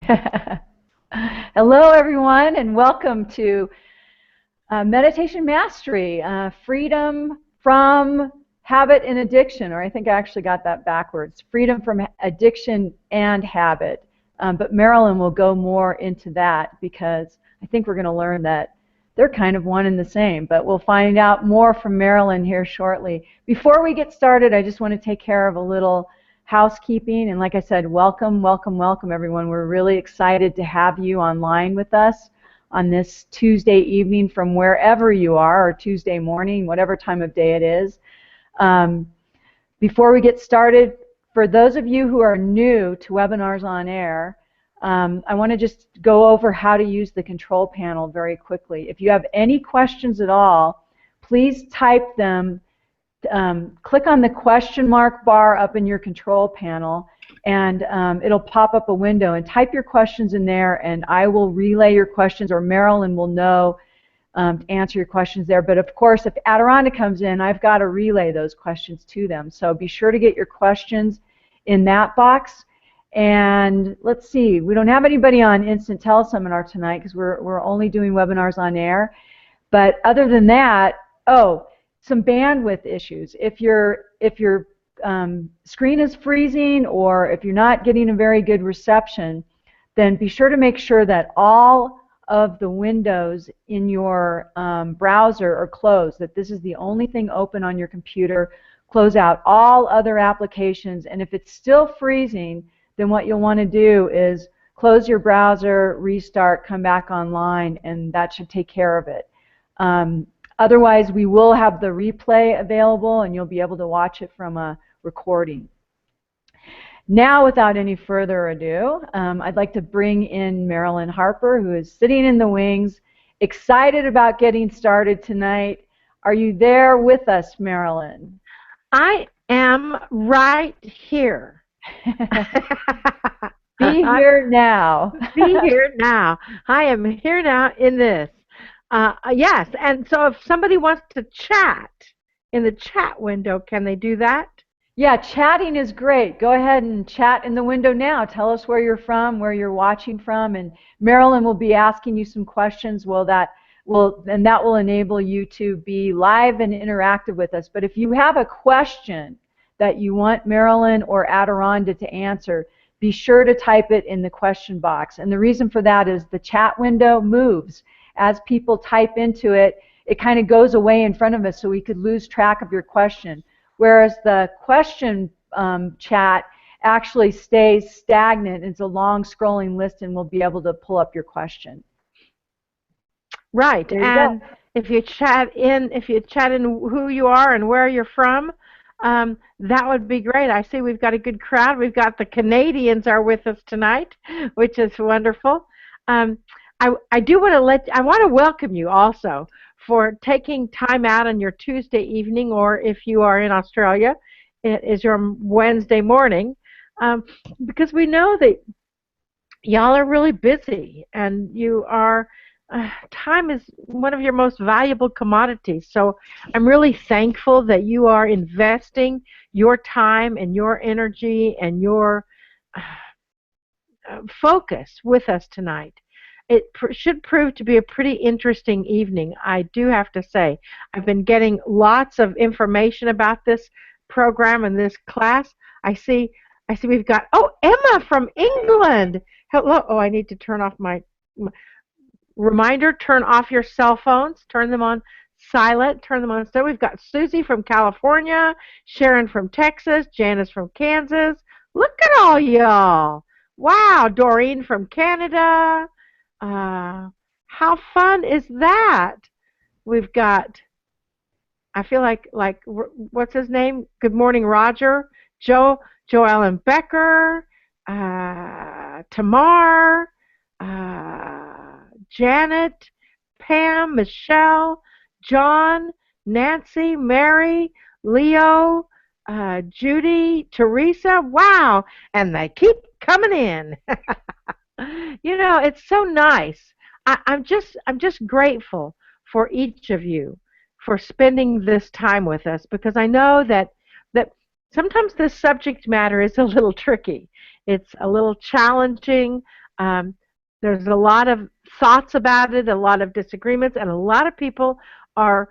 Hello, everyone, and welcome to Meditation Mastery, Freedom from Habit and Addiction, or I think I actually got that backwards, Freedom from Addiction and Habit. But Marilyn will go more into that because I think we're going to learn that they're kind of one and the same, but we'll find out more from Marilyn here shortly. Before we get started, I just want to take care of a little housekeeping, and like I said, welcome, welcome, welcome, everyone. We're really excited to have you online with us on this Tuesday evening from wherever you are, or Tuesday morning, whatever time of day it is. Before we get started, for those of you who are new to Webinars on Air, I want to just go over how to use the control panel very quickly. If you have any questions at all, please type them. Click on the question mark bar up in your control panel, and it'll pop up a window, and type your questions in there, and I will relay your questions, or Marilyn will know to answer your questions there. But of course, if Adironnda comes in, I've got to relay those questions to them. So be sure to get your questions in that box. And let's see, we don't have anybody on Instant Teleseminar tonight because we're only doing webinars on air. But other than that, some bandwidth issues. If your screen is freezing, or if you're not getting a very good reception, then be sure to make sure that all of the windows in your browser are closed, that this is the only thing open on your computer. Close out all other applications, and if it's still freezing, then what you'll want to do is close your browser, restart, come back online, and that should take care of it. Otherwise, we will have the replay available, and you'll be able to watch it from a recording. Now, without any further ado, I'd like to bring in Marilyn Harper, who is sitting in the wings, excited about getting started tonight. Are you there with us, Marilyn? I am right here. Be here now. Be here now. I am here now in this. Yes, and so if somebody wants to chat in the chat window, can they do that? Yeah, chatting is great. Go ahead and chat in the window now. Tell us where you're from, where you're watching from, and Marilyn will be asking you some questions. That will enable you to be live and interactive with us. But if you have a question that you want Marilyn or Adironnda to answer, be sure to type it in the question box. And the reason for that is the chat window moves. As people type into it, it kind of goes away in front of us, so we could lose track of your question. Whereas the question chat actually stays stagnant. It's a long scrolling list, and we'll be able to pull up your question. Right, and if you chat in who you are and where you're from, that would be great. I see we've got a good crowd. We've got the Canadians are with us tonight, which is wonderful. I want to welcome you also for taking time out on your Tuesday evening, or if you are in Australia, it is your Wednesday morning, because we know that y'all are really busy, and you are. Time is one of your most valuable commodities, so I'm really thankful that you are investing your time and your energy and your focus with us tonight. It should prove to be a pretty interesting evening, I do have to say. I've been getting lots of information about this program and this class. I see we've got, Emma from England. Hello. Oh, I need to turn off my reminder, turn off your cell phones, turn them on silent, turn them on. So we've got Susie from California, Sharon from Texas, Janice from Kansas. Look at all y'all. Wow, Doreen from Canada. How fun is that? We've got, I feel like what's his name? Good morning, Roger. Joellen Becker, Tamar, Janet, Pam, Michelle, John, Nancy, Mary, Leo, Judy, Teresa. Wow, and they keep coming in. You know, it's so nice. I'm just grateful for each of you for spending this time with us, because I know that sometimes this subject matter is a little tricky. It's a little challenging. Um, there's a lot of thoughts about it, a lot of disagreements, and a lot of people are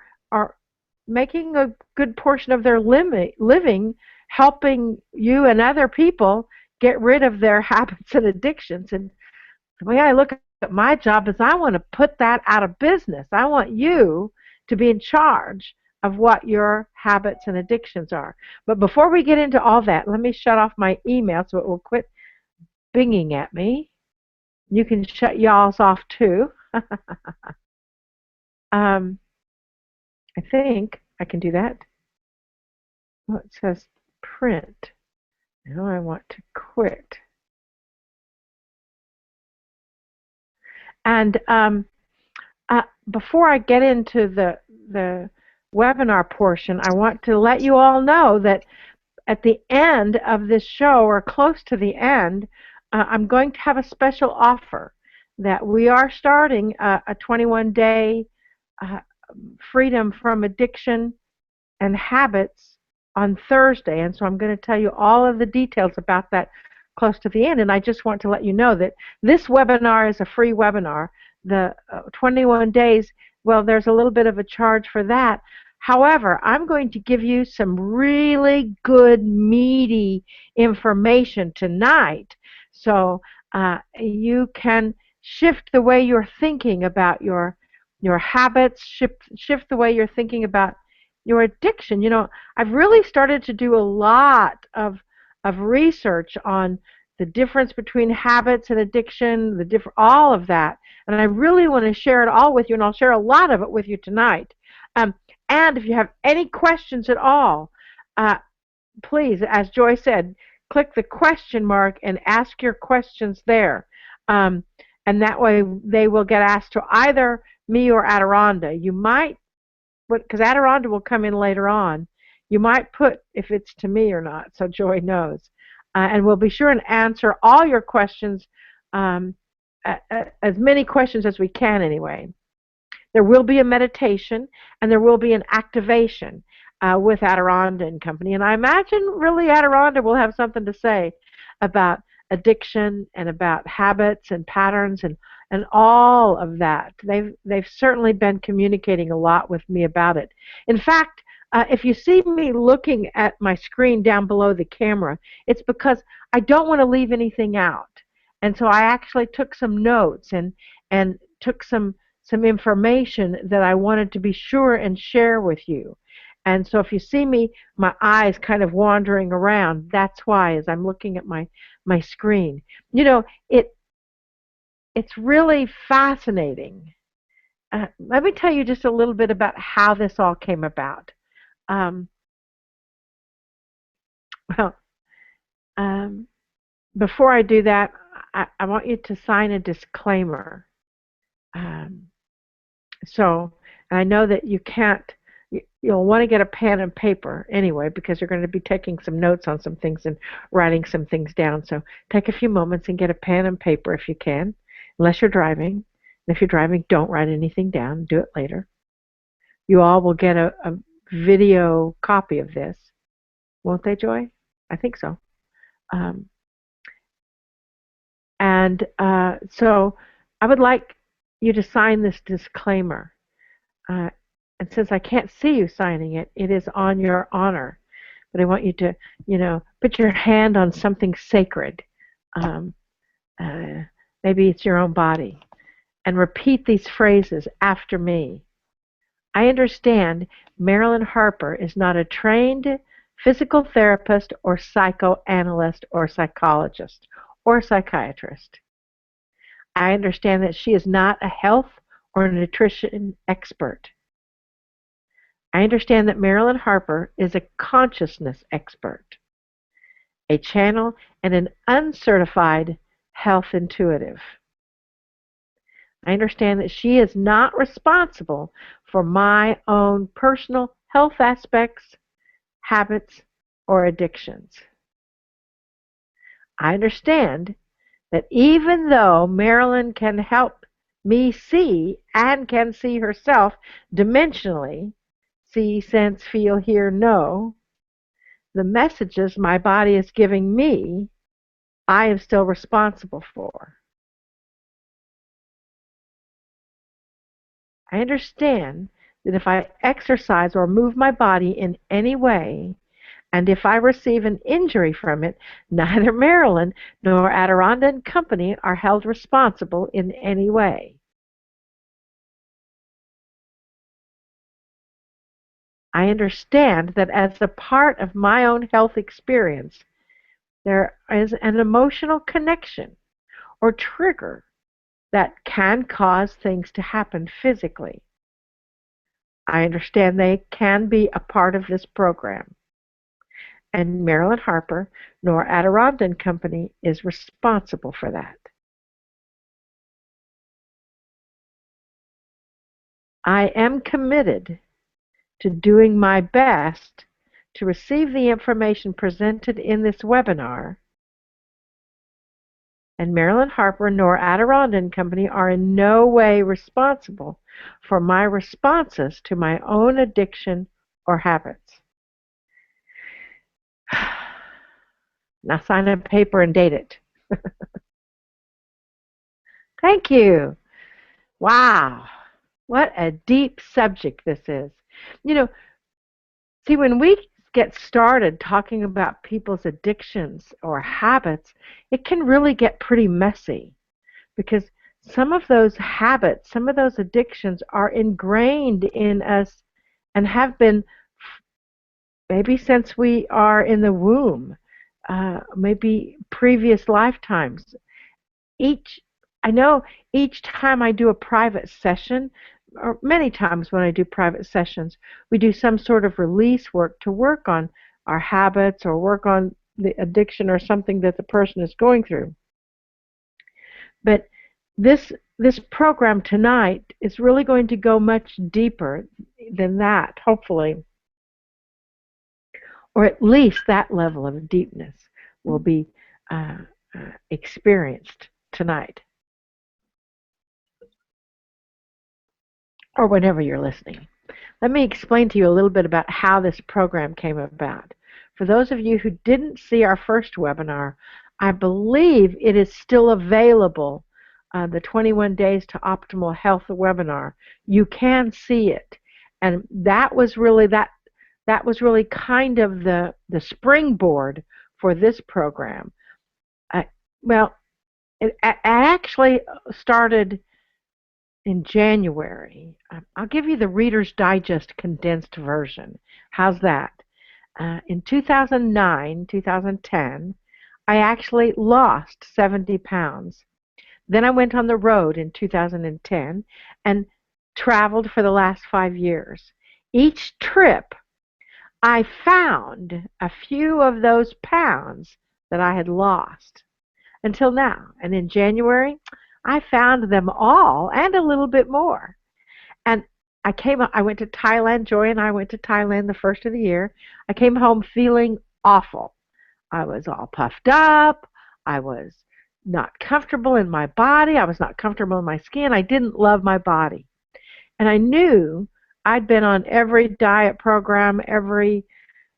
making a good portion of their living helping you and other people get rid of their habits and addictions. And the way I look at my job is I want to put that out of business. I want you to be in charge of what your habits and addictions are. But before we get into all that, let me shut off my email so it will quit binging at me. You can shut y'all's off too. I think I can do that. Well, it says print. Now I want to quit. And before I get into the webinar portion, I want to let you all know that at the end of this show, or close to the end, I'm going to have a special offer that we are starting a 21-day freedom from addiction and habits on Thursday. And so I'm going to tell you all of the details about that close to the end. And I just want to let you know that this webinar is a free webinar. The 21 days, well, there's a little bit of a charge for that. However, I'm going to give you some really good, meaty information tonight so you can shift the way you're thinking about your habits, shift the way you're thinking about your addiction. You know, I've really started to do a lot of research on the difference between habits and addiction, all of that, and I really want to share it all with you, and I'll share a lot of it with you tonight. And if you have any questions at all, please, as Joy said, click the question mark and ask your questions there. And that way they will get asked to either me or Adironnda. You might, because Adironnda will come in later on, you might put if it's to me or not, so Joy knows. And we'll be sure and answer all your questions, as many questions as we can anyway. There will be a meditation, and there will be an activation with Adironnda and company. And I imagine really Adironnda will have something to say about addiction and about habits and patterns and all of that. They've certainly been communicating a lot with me about it. In fact, if you see me looking at my screen down below the camera, it's because I don't want to leave anything out. And so I actually took some notes and took some information that I wanted to be sure and share with you. And so if you see me, my eyes kind of wandering around, that's why, as I'm looking at my screen. You know, it's really fascinating. Let me tell you just a little bit about how this all came about. Well, before I do that, I want you to sign a disclaimer. So, and I know that you can't, you'll want to get a pen and paper anyway, because you're going to be taking some notes on some things and writing some things down. So take a few moments and get a pen and paper if you can, unless you're driving. And if you're driving, don't write anything down. Do it later. You all will get a video copy of this, won't they, Joy? I think so. So I would like you to sign this disclaimer. And since I can't see you signing it, it is on your honor. But I want you to, put your hand on something sacred. Maybe it's your own body. And repeat these phrases after me. I understand Marilyn Harper is not a trained physical therapist or psychoanalyst or psychologist or psychiatrist. I understand that she is not a health or nutrition expert. I understand that Marilyn Harper is a consciousness expert, a channel, and an uncertified health intuitive. I understand that she is not responsible for my own personal health aspects, habits, or addictions. I understand that even though Marilyn can help me see and can see herself dimensionally, see, sense, feel, hear, know, the messages my body is giving me, I am still responsible for. I understand that if I exercise or move my body in any way, and if I receive an injury from it, neither Marilyn nor Adironnda and Company are held responsible in any way. I understand that as a part of my own health experience, there is an emotional connection or trigger that can cause things to happen physically. I understand they can be a part of this program, and Marilyn Harper nor Adironnda and Company is responsible for that. I am committed to doing my best to receive the information presented in this webinar, and Marilyn Harper nor Adironnda and Company are in no way responsible for my responses to my own addiction or habits. Now sign a paper and date it. Thank you. Wow. What a deep subject this is. You know, see, when we get started talking about people's addictions or habits, it can really get pretty messy because some of those habits, some of those addictions are ingrained in us and have been maybe since we are in the womb, maybe previous lifetimes. I know each time I do a private session, or many times when I do private sessions, we do some sort of release work to work on our habits or work on the addiction or something that the person is going through. But this program tonight is really going to go much deeper than that, hopefully, or at least that level of deepness will be experienced tonight, or whenever you're listening. Let me explain to you a little bit about how this program came about. For those of you who didn't see our first webinar, I believe it is still available, the 21 Days to Optimal Health webinar. You can see it. And that was really kind of the springboard for this program. Well, it actually started in January. I'll give you the Reader's Digest condensed version. How's that? In 2009, 2010, I actually lost 70 pounds. Then I went on the road in 2010 and traveled for the last 5 years. Each trip, I found a few of those pounds that I had lost until now. And in January, I found them all and a little bit more. And I went to Thailand. Joy and I went to Thailand the first of the year. I came home feeling awful. I was all puffed up. I was not comfortable in my body. I was not comfortable in my skin. I didn't love my body. And I knew I'd been on every diet program, every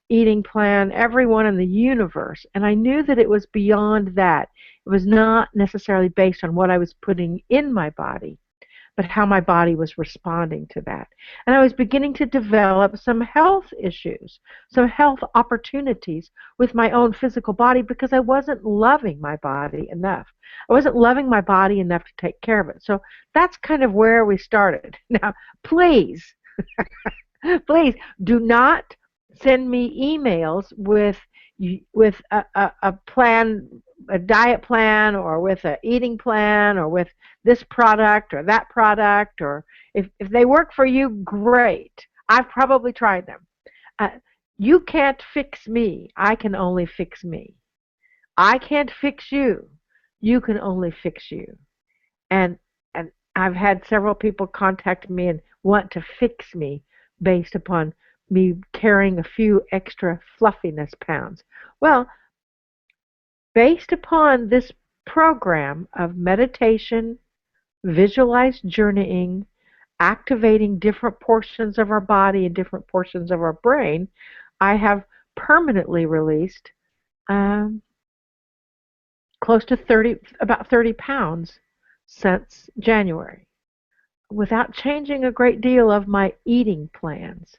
eating plan, everyone in the universe, and I knew that it was beyond that. It was not necessarily based on what I was putting in my body, but how my body was responding to that. And I was beginning to develop some health issues, some health opportunities with my own physical body because I wasn't loving my body enough. I wasn't loving my body enough to take care of it. So that's kind of where we started. Now, please, please do not send me emails with a plan, a diet plan, or with an eating plan, or with this product or that product, or if they work for you, great. I've probably tried them. You can't fix me. I can only fix me. I can't fix you. You can only fix you. And I've had several people contact me and want to fix me based upon me carrying a few extra fluffiness pounds. Well, based upon this program of meditation, visualized journeying, activating different portions of our body and different portions of our brain, I have permanently released close to about 30 pounds since January. without changing a great deal of my eating plans,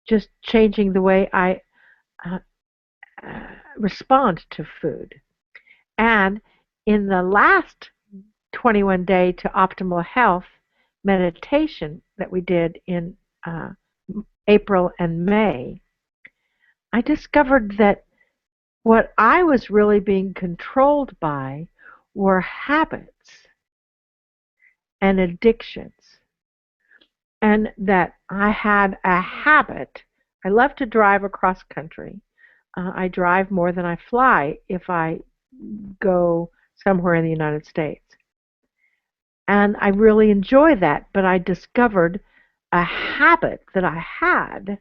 just changing the way I uh, respond to food. And in the last 21 day to optimal health meditation that we did in uh, April and May, I discovered that what I was really being controlled by were habits and addictions, and that I had a habit. I love to drive across country. I drive more than I fly if I go somewhere in the United States. And I really enjoy that, but I discovered a habit that I had,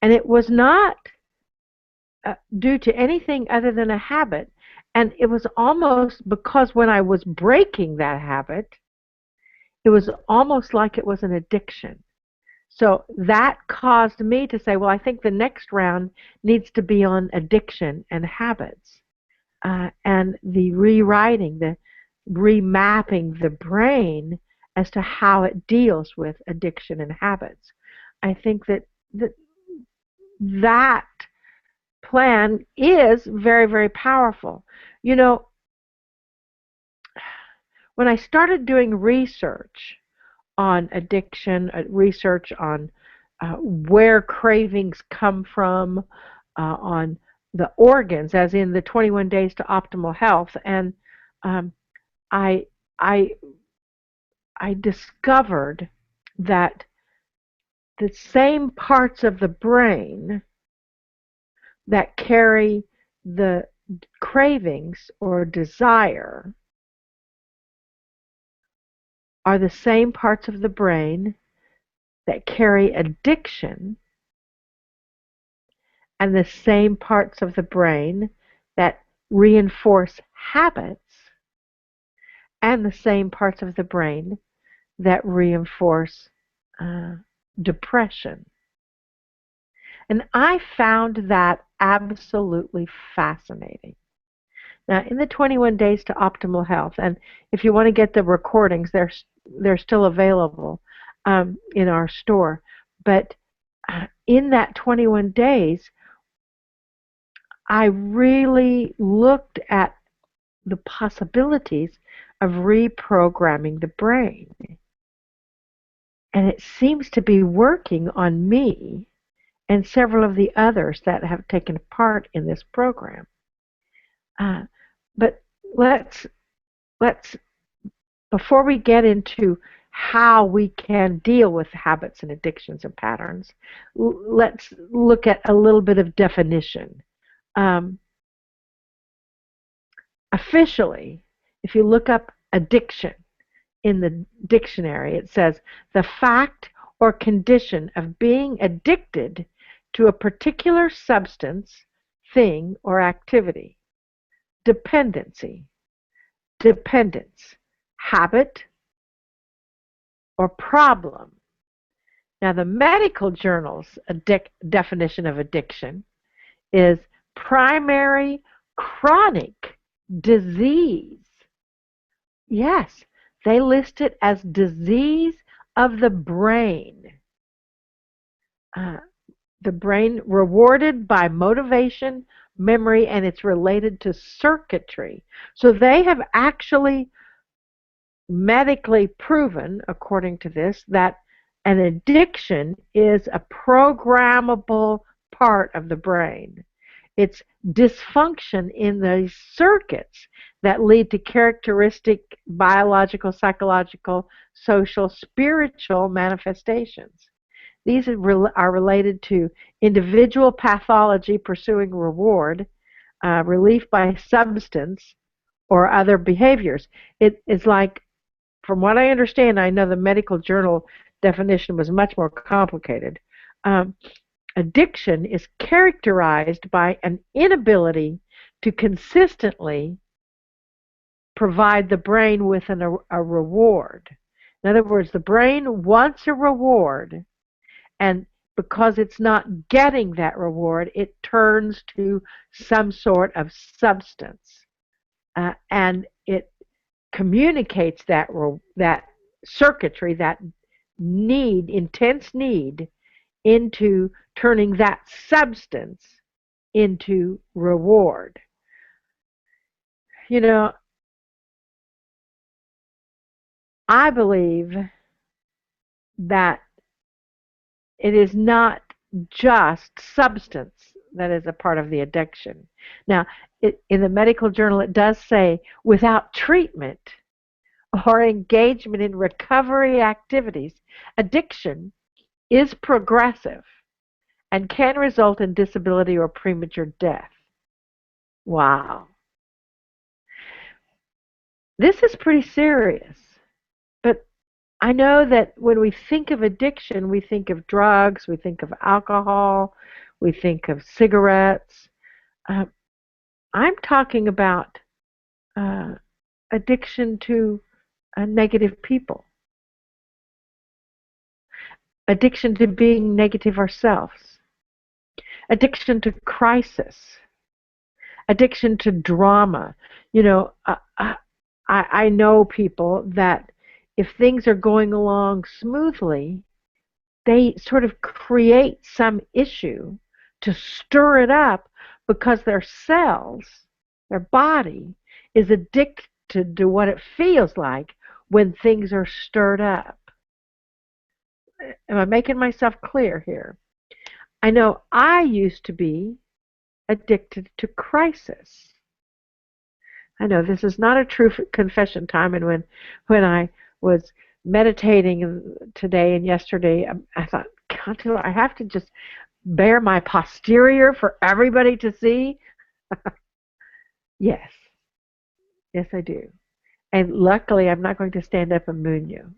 and it was not due to anything other than a habit. And it was almost because when I was breaking that habit, it was almost like it was an addiction. So that caused me to say, well, I think the next round needs to be on addiction and habits, and the rewriting, the remapping the brain as to how it deals with addiction and habits. I think that plan is very, very powerful. You know, when I started doing research on addiction, research on where cravings come from, on the organs, as in the 21 days to optimal health, and um, I, I, I discovered that the same parts of the brain that carry the cravings or desire are the same parts of the brain that carry addiction, and the same parts of the brain that reinforce habits, and the same parts of the brain that reinforce uh, depression. And I found that absolutely fascinating. Now, in the 21 days to optimal health, and if you want to get the recordings, they're still available in our store. But in that 21 days, I really looked at the possibilities of reprogramming the brain. And it seems to be working on me and several of the others that have taken part in this program. Uh, but let's before we get into how we can deal with habits and addictions and patterns, let's look at a little bit of definition. Um, Officially, if you look up addiction in the dictionary, it says the fact or condition of being addicted to a particular substance, thing, or activity. Dependency, dependence, habit, or problem. Now, the medical journal's definition of addiction is primary chronic disease. Yes, they list it as disease of the brain. The brain rewarded by motivation, memory, and it's related to circuitry. So they have actually medically proven, according to this, that an addiction is a programmable part of the brain. It's dysfunction in the circuits that lead to characteristic biological, psychological, social, spiritual manifestations. These are related to individual pathology pursuing reward, relief by substance, or other behaviors. It is like, from what I understand, I know the medical journal definition was much more complicated. Addiction is characterized by an inability to consistently provide the brain with a reward. In other words, the brain wants a reward, and because it's not getting that reward, it turns to some sort of substance, and it communicates that circuitry, that need, intense need, into turning that substance into reward. You know, I believe that it is not just substance that is a part of the addiction. Now, in the medical journal, it does say without treatment or engagement in recovery activities, addiction is progressive and can result in disability or premature death. Wow. This is pretty serious. But I know that when we think of addiction, we think of drugs, we think of alcohol, we think of cigarettes. Uh, I'm talking about addiction to negative people, addiction to being negative ourselves, addiction to crisis, addiction to drama. You know, I know people that if things are going along smoothly, they sort of create some issue to stir it up because their cells, their body, is addicted to what it feels like when things are stirred up. Am I making myself clear here? I know I used to be addicted to crisis. I know this is not a true confession time, and when I was meditating today and yesterday, I thought, God, I have to just bare my posterior for everybody to see? Yes. Yes, I do. And luckily, I'm not going to stand up and moon you.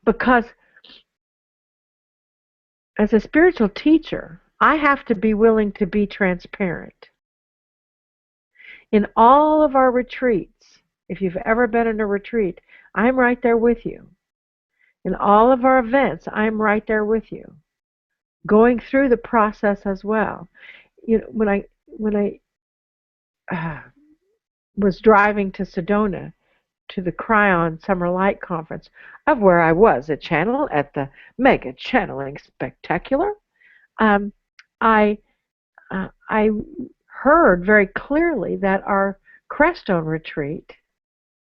Because as a spiritual teacher, I have to be willing to be transparent. In all of our retreats, if you've ever been in a retreat, I'm right there with you. In all of our events, I'm right there with you, going through the process as well. You know, when I was driving to Sedona to the Cryon Summer Light Conference, of where I was a channel at the Mega Channeling Spectacular, I heard very clearly that our Crestone retreat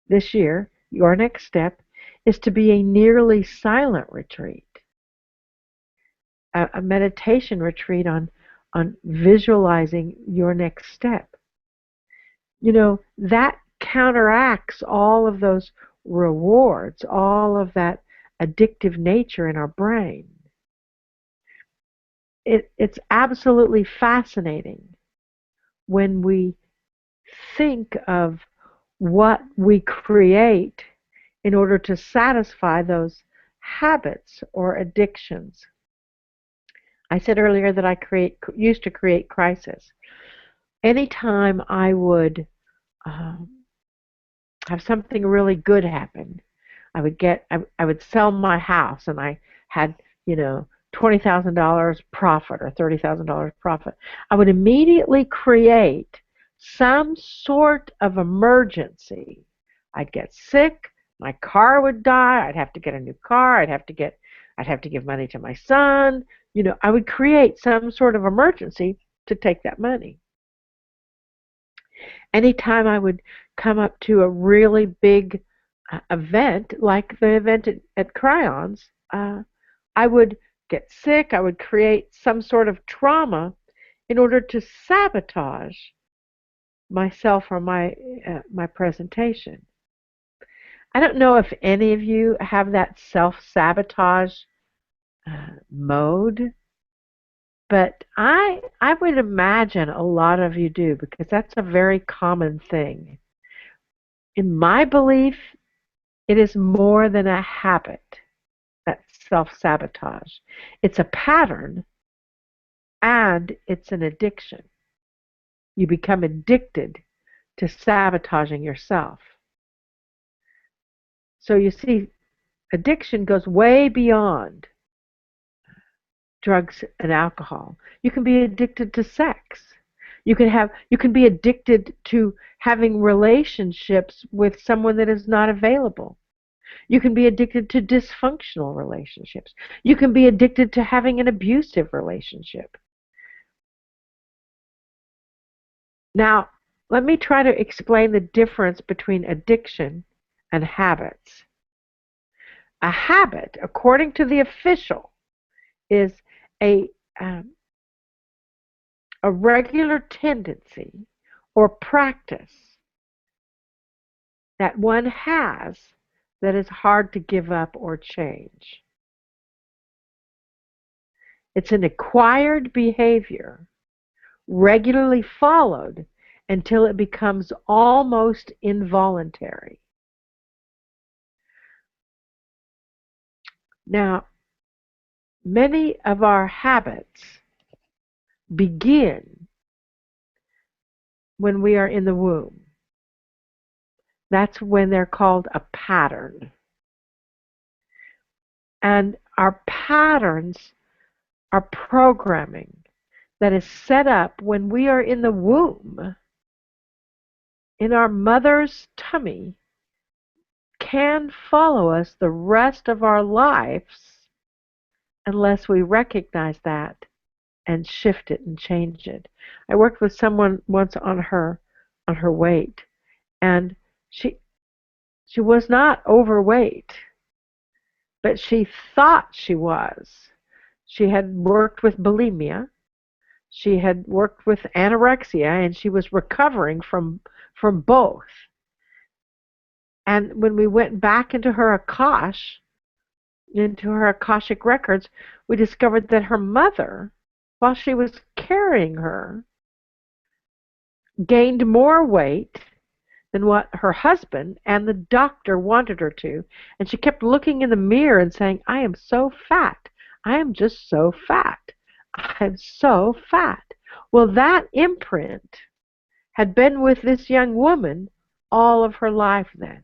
this year, your next step, is to be a nearly silent retreat, a meditation retreat on visualizing your next step. You know, that counteracts all of those rewards, all of that addictive nature in our brain. It's absolutely fascinating when we think of what we create in order to satisfy those habits or addictions. I said earlier that I used to create crisis. Anytime I would have something really good happen, I would sell my house, and I had, $20,000 profit or $30,000 profit. I would immediately create some sort of emergency. I'd get sick, my car would die, I'd have to get a new car, I'd have to give money to my son. I would create some sort of emergency to take that money. Anytime I would come up to a really big event, like the event at Cryons, I would get sick, I would create some sort of trauma in order to sabotage myself or my presentation. I don't know if any of you have that self-sabotage mode, but I would imagine a lot of you do, because that's a very common thing. In my belief, it is more than a habit, that self-sabotage. It's a pattern, and it's an addiction. You become addicted to sabotaging yourself. So you see, addiction goes way beyond drugs and alcohol. You can be addicted to sex. You can be addicted to having relationships with someone that is not available. You can be addicted to dysfunctional relationships. You can be addicted to having an abusive relationship. Now, let me try to explain the difference between addiction and habits. A habit, according to the official, is a, um, a regular tendency or practice that one has that is hard to give up or change. It's an acquired behavior regularly followed until it becomes almost involuntary. Now, many of our habits begin when we are in the womb. That's when they're called a pattern. And our patterns are programming that is set up when we are in the womb, in our mother's tummy, can follow us the rest of our lives unless we recognize that and shift it and change it. I worked with someone once on her weight, and she was not overweight, but she thought she was. She had worked with bulimia, she had worked with anorexia, and she was recovering from both. And when we went back into her Akashic records, we discovered that her mother, while she was carrying her, gained more weight than what her husband and the doctor wanted her to. And she kept looking in the mirror and saying, I am so fat. I am just so fat. I'm so fat. Well, that imprint had been with this young woman all of her life then,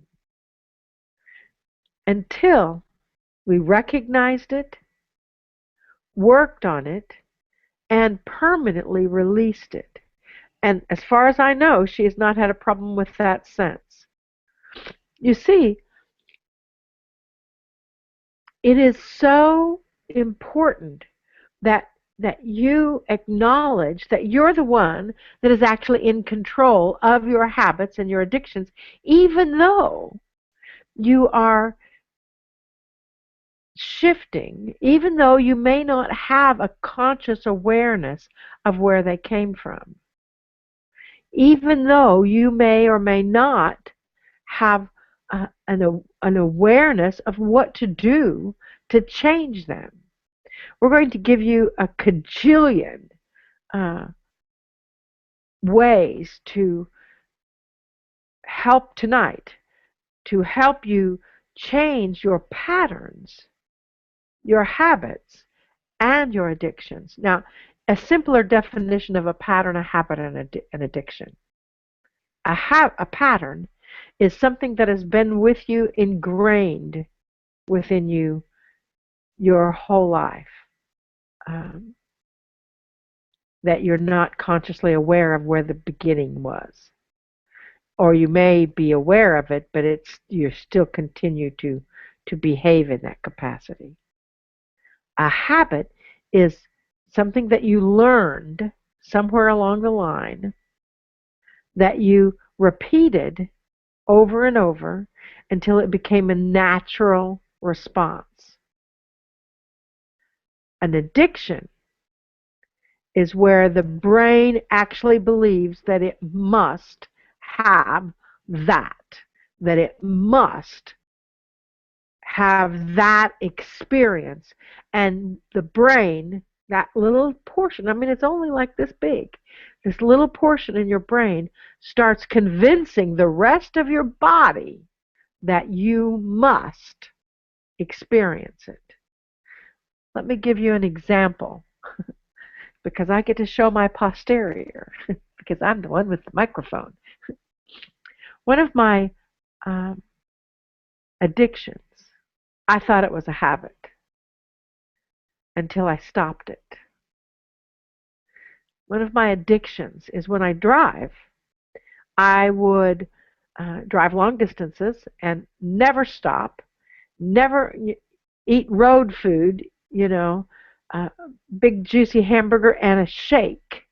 until we recognized it, worked on it, and permanently released it. And as far as I know, she has not had a problem with that since. You see, it is so important that you acknowledge that you're the one that is actually in control of your habits and your addictions, even though you are shifting, even though you may not have a conscious awareness of where they came from, even though you may or may not have an awareness of what to do to change them. We're going to give you a cajillion ways to help tonight, to help you change your patterns, your habits, and your addictions. Now, a simpler definition of a pattern, a habit, and an addiction. A pattern is something that has been with you, ingrained within you your whole life, that you're not consciously aware of where the beginning was. Or you may be aware of it, but you still continue to behave in that capacity. A habit is something that you learned somewhere along the line, that you repeated over and over until it became a natural response. An addiction is where the brain actually believes that it must have that it must have that experience. And the brain, that little portion, I mean, it's only like this big, this little portion in your brain starts convincing the rest of your body that you must experience it. Let me give you an example, because I get to show my posterior, because I'm the one with the microphone. One of my addictions, I thought it was a habit until I stopped it. One of my addictions is when I drive, I would drive long distances and never stop never eat road food, a big juicy hamburger and a shake.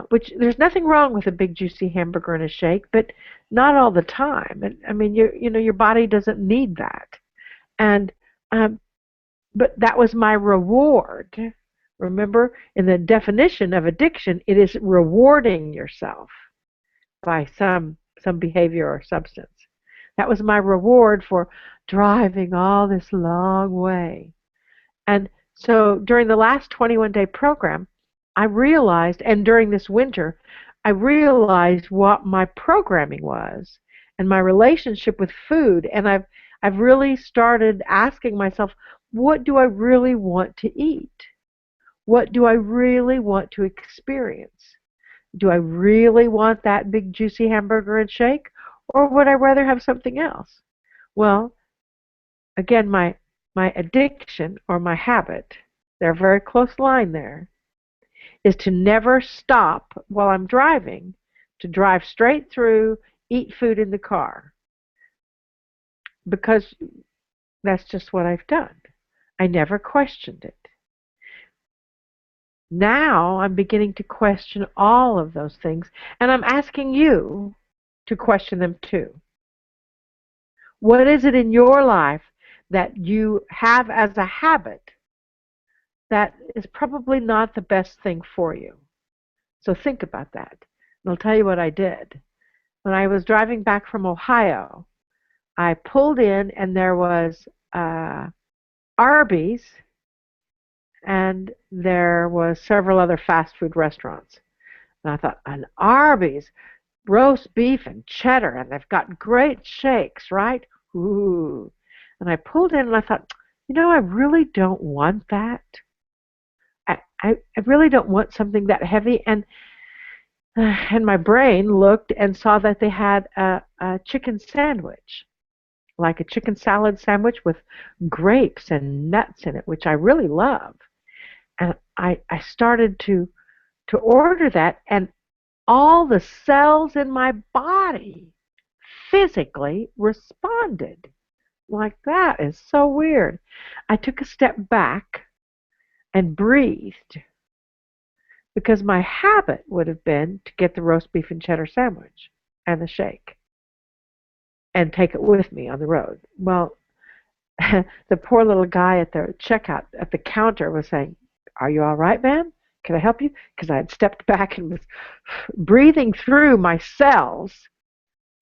Which there's nothing wrong with a big juicy hamburger and a shake, but not all the time. And I mean, your body doesn't need that. And um, but that was my reward. Remember, in the definition of addiction, it is rewarding yourself by some behavior or substance. That was my reward for driving all this long way. And so during the last 21-day program, I realized, and during this winter, I realized what my programming was and my relationship with food. And I've really started asking myself, what do I really want to eat? What do I really want to experience? Do I really want that big juicy hamburger and shake, or would I rather have something else? Well, again, my addiction or my habit, they're a very close line there, is to never stop while I'm driving, to drive straight through, eat food in the car, because that's just what I've done. I never questioned it. Now I'm beginning to question all of those things, and I'm asking you to question them too. What is it in your life that you have as a habit that is probably not the best thing for you? So think about that. And I'll tell you what I did. When I was driving back from Ohio, I pulled in and there was Arby's and there was several other fast food restaurants. And I thought, an Arby's, roast beef and cheddar, and they've got great shakes, right? Ooh. And I pulled in and I thought, I really don't want that. I really don't want something that heavy. And my brain looked and saw that they had a chicken sandwich, like a chicken salad sandwich with grapes and nuts in it, which I really love. And I started to order that, and all the cells in my body physically responded. Like, that is so weird. I took a step back and breathed, because my habit would have been to get the roast beef and cheddar sandwich and the shake and take it with me on the road. Well, the poor little guy at the checkout at the counter was saying, "Are you all right, ma'am? Can I help you?" Because I had stepped back and was breathing through my cells,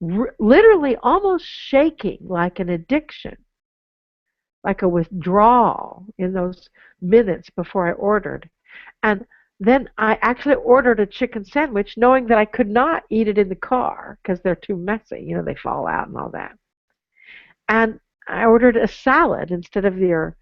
literally almost shaking like an addiction, like a withdrawal in those minutes before I ordered. And then I actually ordered a chicken sandwich, knowing that I could not eat it in the car because they're too messy. They fall out and all that. And I ordered a salad instead of your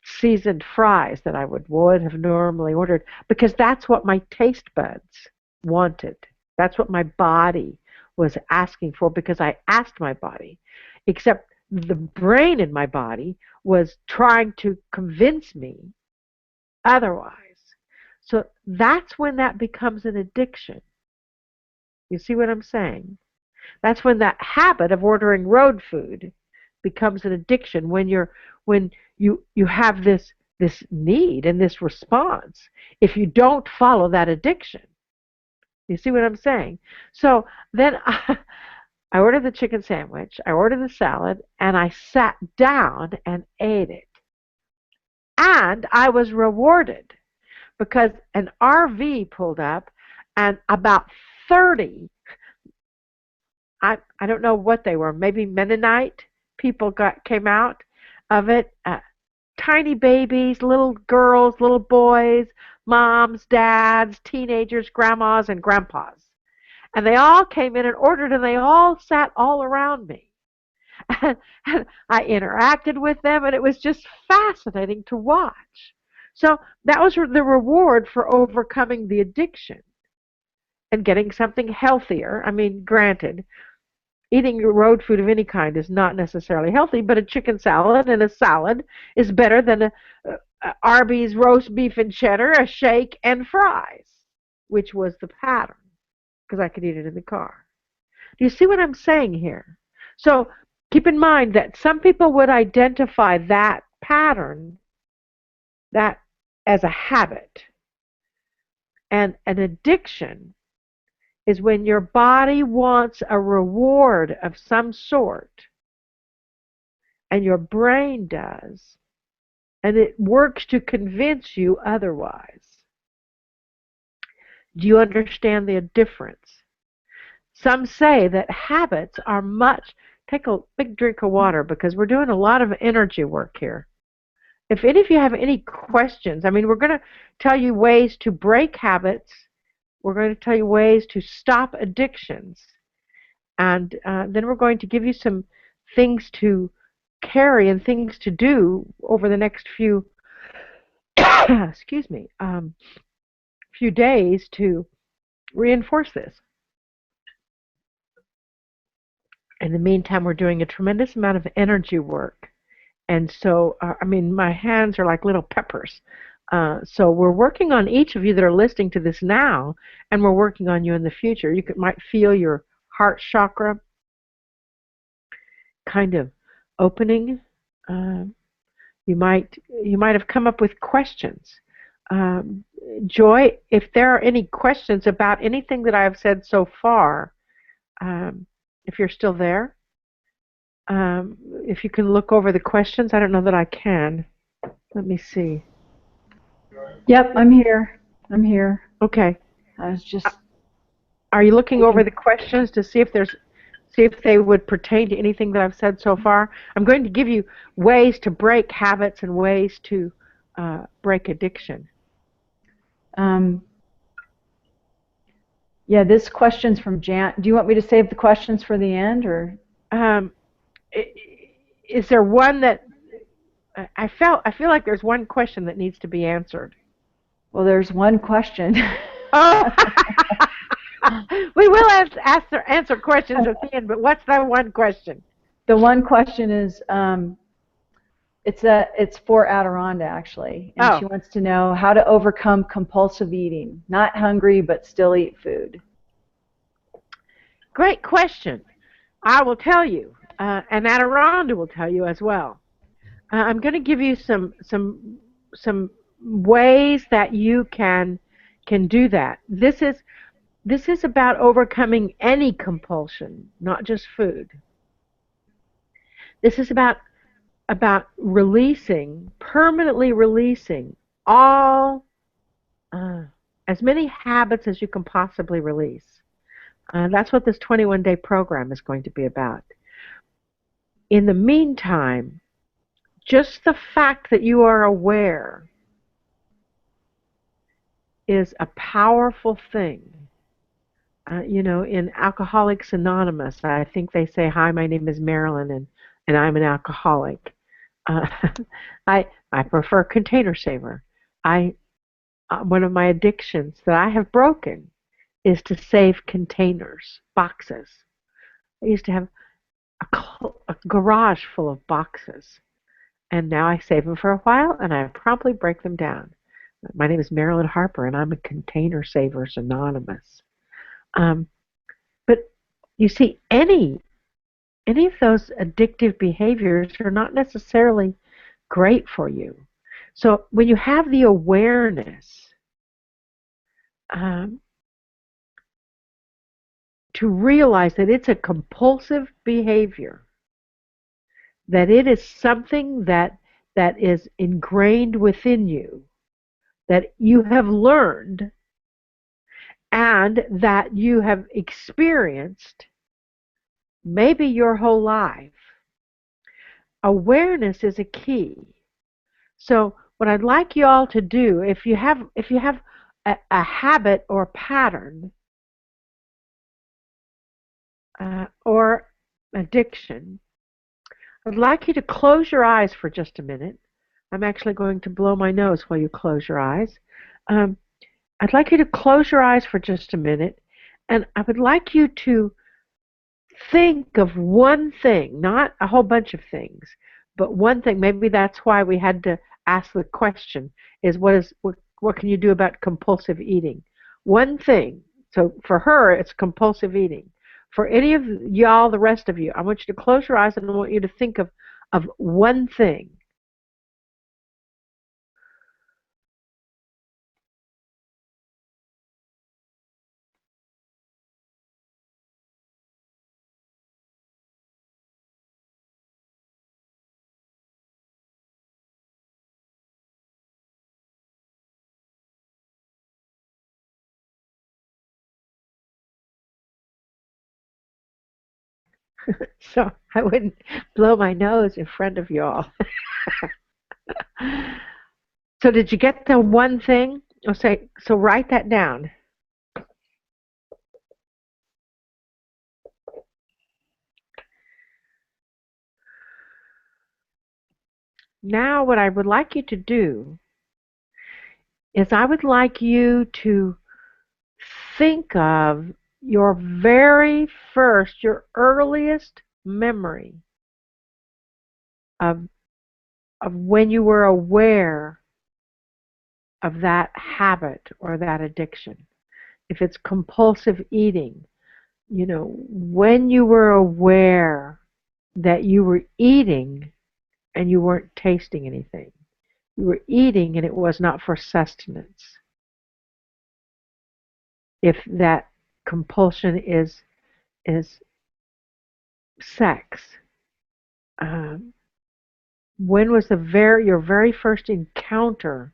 seasoned fries that I would have normally ordered, because that's what my taste buds wanted. That's what my body was asking for, because I asked my body. Except the brain in my body was trying to convince me otherwise. So that's when that becomes an addiction. You see what I'm saying? That's when that habit of ordering road food becomes an addiction, when you have this need and this response if you don't follow that addiction. You see what I'm saying? So then I ordered the chicken sandwich, I ordered the salad, and I sat down and ate it. And I was rewarded, because an RV pulled up, and about 30, I don't know what they were, maybe Mennonite people came out of it. Tiny babies, little girls, little boys, moms, dads, teenagers, grandmas, and grandpas. And they all came in and ordered, and they all sat all around me. And I interacted with them, and it was just fascinating to watch. So that was the reward for overcoming the addiction and getting something healthier. I mean, granted, eating road food of any kind is not necessarily healthy, but a chicken salad and a salad is better than a Arby's roast beef and cheddar, a shake, and fries, which was the pattern, because I could eat it in the car. Do you see what I'm saying here? So keep in mind that some people would identify that pattern that as a habit. And an addiction is when your body wants a reward of some sort, and your brain does, and it works to convince you otherwise. Do you understand the difference? Some say that habits are much. Take a big drink of water because we're doing a lot of energy work here. If any of you have any questions, I mean, we're going to tell you ways to break habits. We're going to tell you ways to stop addictions. And then we're going to give you some things to carry and things to do over the next few, excuse me, few days to reinforce this. In the meantime, we're doing a tremendous amount of energy work. And so, I mean, my hands are like little peppers. So we're working on each of you that are listening to this now, and we're working on you in the future. You might feel your heart chakra kind of opening. You might have come up with questions. Joy, if there are any questions about anything that I've said so far, if you're still there, if you can look over the questions. I don't know that I can. Let me see. Yep, I'm here. I'm here. Okay. I was just. Are you looking over the questions to see if they would pertain to anything that I've said so far? I'm going to give you ways to break habits and ways to break addiction. Yeah, this question's from Jan. Do you want me to save the questions for the end, or? Is there one that I feel like there's one question that needs to be answered? Well, there's one question. Oh. We will answer questions at the end, but what's that one question? The one question is, it's for Adironnda, actually, and she wants to know how to overcome compulsive eating. Not hungry, but still eat food. Great question. I will tell you, and Adironnda will tell you as well. I'm going to give you some ways that you can do that. This is about overcoming any compulsion, not just food. This is about permanently releasing all, as many habits as you can possibly release. That's what this 21-day program is going to be about. In the meantime, just the fact that you are aware is a powerful thing. In Alcoholics Anonymous, I think they say, "Hi, my name is Marilyn, and I'm an alcoholic." I prefer Container Saver. One of my addictions that I have broken is to save containers, boxes. I used to have a garage full of boxes, and now I save them for a while, and I promptly break them down. My name is Marilyn Harper, and I'm a Container Savers Anonymous. But you see, any of those addictive behaviors are not necessarily great for you. So when you have the awareness to realize that it's a compulsive behavior, that it is something that is ingrained within you, that you have learned, and that you have experienced maybe your whole life. Awareness is a key. So what I'd like you all to do, if you have a habit or pattern or addiction, I'd like you to close your eyes for just a minute. I'm actually going to blow my nose while you close your eyes. I'd like you to close your eyes for just a minute, and I would like you to think of one thing, not a whole bunch of things, but one thing. Maybe that's why we had to ask the question, is what can you do about compulsive eating? One thing. So for her, it's compulsive eating. For any of y'all, the rest of you, I want you to close your eyes and I want you to think of one thing. So I wouldn't blow my nose in front of y'all. So did you get the one thing? So write that down. Now what I would like you to do is I would like you to think of your very first, your earliest memory of when you were aware of that habit or that addiction. If it's compulsive eating, when you were aware that you were eating and you weren't tasting anything. You were eating and it was not for sustenance. If that compulsion is sex, when was your very first encounter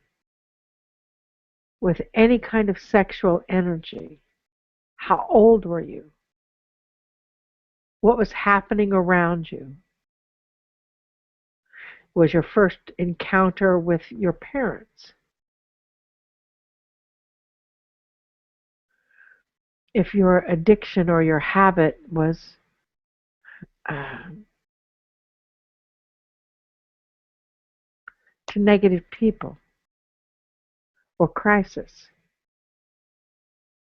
with any kind of sexual energy? How old were you? What was happening around you? Was your first encounter with your parents? If your addiction or your habit was to negative people or crisis,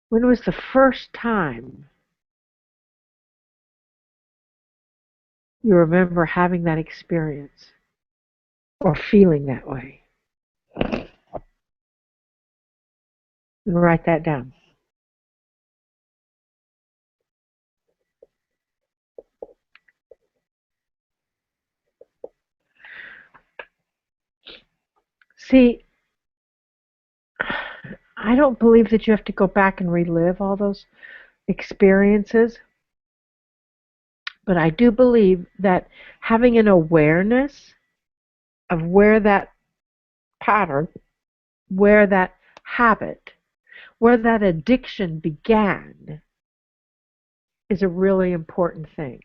when was the first time you remember having that experience or feeling that way? And write that down. See, I don't believe that you have to go back and relive all those experiences, but I do believe that having an awareness of where that pattern, where that habit, where that addiction began is a really important thing,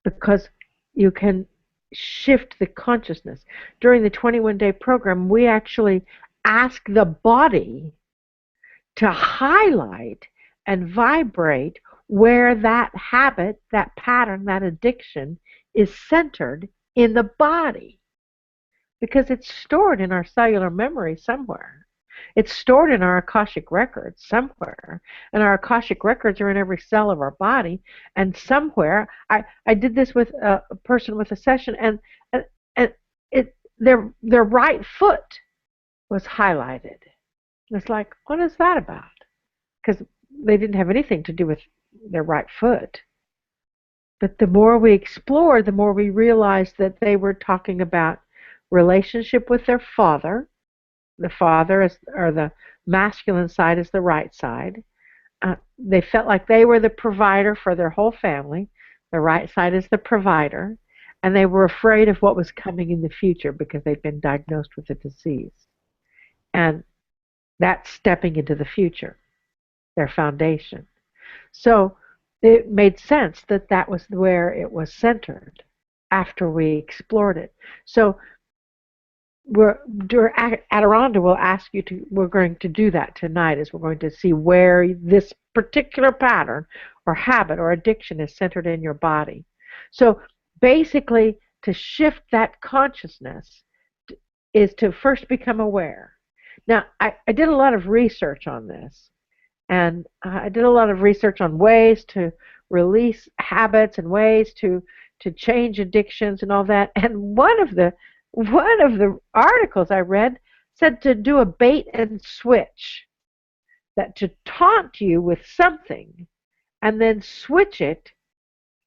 because you can shift the consciousness. During the 21-day program, we actually ask the body to highlight and vibrate where that habit, that pattern, that addiction is centered in the body, because it's stored in our cellular memory somewhere. It's stored in our Akashic records somewhere, and our Akashic records are in every cell of our body. And somewhere, I did this with a person with a session, and their right foot was highlighted. It's like, what is that about? Because they didn't have anything to do with their right foot. But the more we explored, the more we realized that they were talking about relationship with their father. The father or the masculine side is the right side. They felt like they were the provider for their whole family. The right side is the provider. And they were afraid of what was coming in the future because they'd been diagnosed with a disease. And that's stepping into the future, their foundation. So it made sense that that was where it was centered after we explored it. So Adironnda will ask you to, we're going to do that tonight, is we're going to see where this particular pattern or habit or addiction is centered in your body. So basically, to shift that consciousness is to first become aware. Now, I did a lot of research on this, and I did a lot of research on ways to release habits and ways to change addictions and all that. And one of the articles I read said to do a bait and switch, that to taunt you with something and then switch it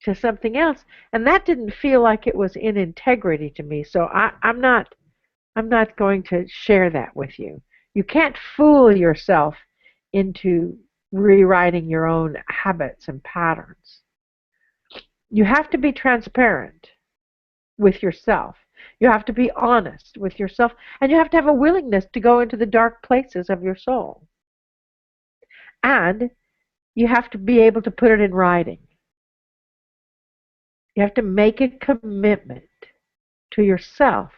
to something else. And that didn't feel like it was in integrity to me. So I'm not going to share that with you. You can't fool yourself into rewriting your own habits and patterns. You have to be transparent with yourself. You have to be honest with yourself, and you have to have a willingness to go into the dark places of your soul. And you have to be able to put it in writing. You have to make a commitment to yourself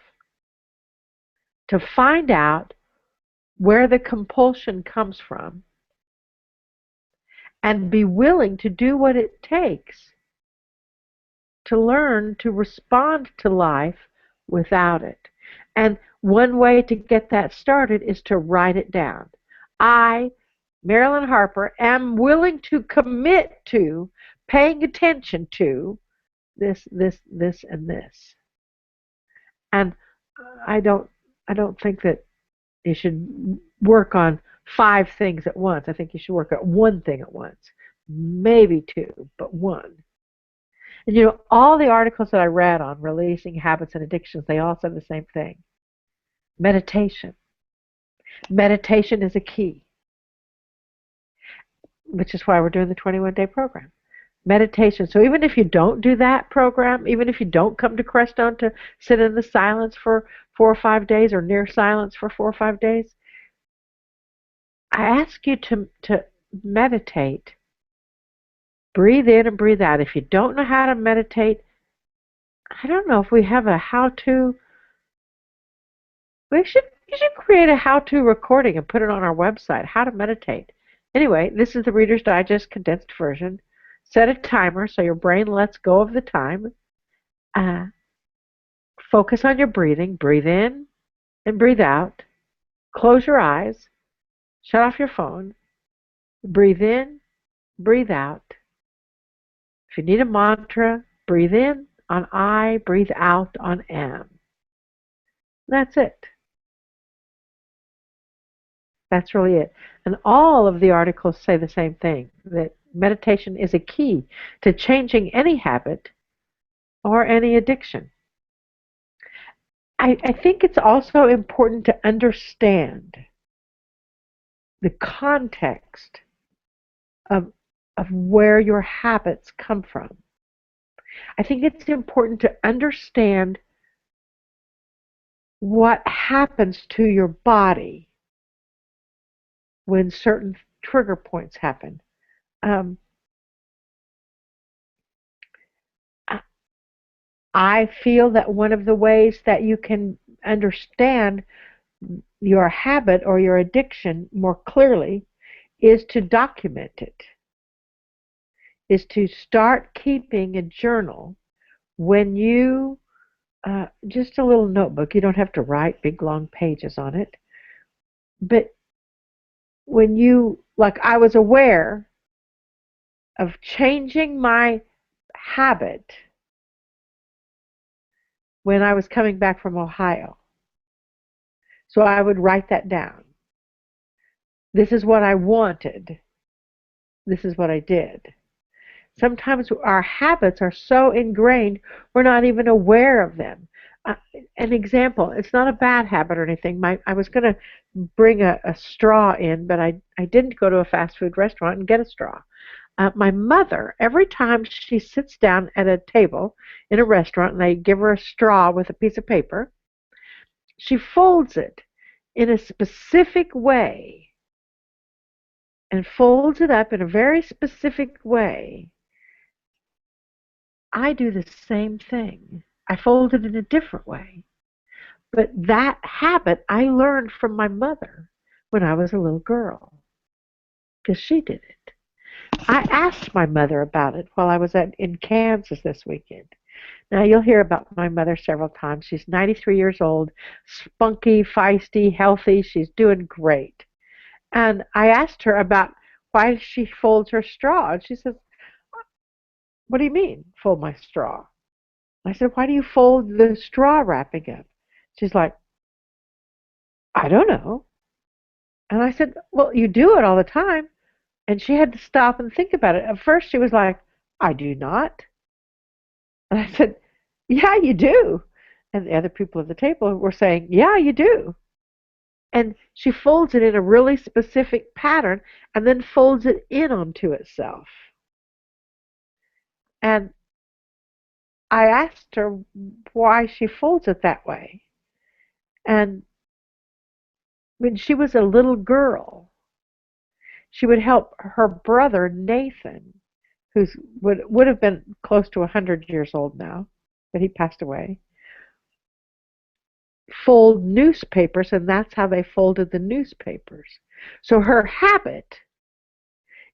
to find out where the compulsion comes from and be willing to do what it takes to learn to respond to life without it. And one way to get that started is to write it down. I, Marilyn Harper, am willing to commit to paying attention to this, and this. And I don't think that you should work on 5 things at once. I think you should work at one thing at once, maybe 2, but one. And you know, all the articles that I read on releasing habits and addictions, they all said the same thing. Meditation. Meditation is a key, which is why we're doing the 21-day program. Meditation. So even if you don't do that program, even if you don't come to Crestone to sit in the silence for 4 or 5 days or near silence for 4 or 5 days, I ask you to meditate. Breathe in and breathe out. If you don't know how to meditate, I don't know if we have a how-to. You should create a how-to recording and put it on our website, how to meditate. Anyway, this is the Reader's Digest condensed version. Set a timer so your brain lets go of the time. Focus on your breathing. Breathe in and breathe out. Close your eyes. Shut off your phone. Breathe in, breathe out. If you need a mantra, breathe in on I, breathe out on am. That's it. That's really it. And all of the articles say the same thing, that meditation is a key to changing any habit or any addiction. I think it's also important to understand the context of where your habits come from. I think it's important to understand what happens to your body when certain trigger points happen. I feel that one of the ways that you can understand your habit or your addiction more clearly is to document it, is to start keeping a journal when you, just a little notebook, you don't have to write big long pages on it, but when you, like I was aware of changing my habit when I was coming back from Ohio. So I would write that down. This is what I wanted. This is what I did. Sometimes our habits are so ingrained, we're not even aware of them. An example, it's not a bad habit or anything. I was going to bring a straw in, but I didn't go to a fast food restaurant and get a straw. My mother, every time she sits down at a table in a restaurant and they give her a straw with a piece of paper, she folds it in a specific way and folds it up in a very specific way. I do the same thing. I fold it in a different way. But that habit I learned from my mother when I was a little girl, because she did it. I asked my mother about it while I was in Kansas this weekend. Now, you'll hear about my mother several times. She's 93 years old, spunky, feisty, healthy. She's doing great. And I asked her about why she folds her straw. And she says, "What do you mean, fold my straw?" I said, "Why do you fold the straw wrapping up?" She's like, "I don't know." And I said, "Well, you do it all the time." And she had to stop and think about it. At first, she was like, I do not. And I said, yeah, you do. And the other people at the table were saying, yeah, you do. And she folds it in a really specific pattern and then folds it in onto itself. And I asked her why she folds it that way. And when she was a little girl, she would help her brother Nathan, who would have been close to 100 years old now, but he passed away, fold newspapers, and that's how they folded the newspapers. So her habit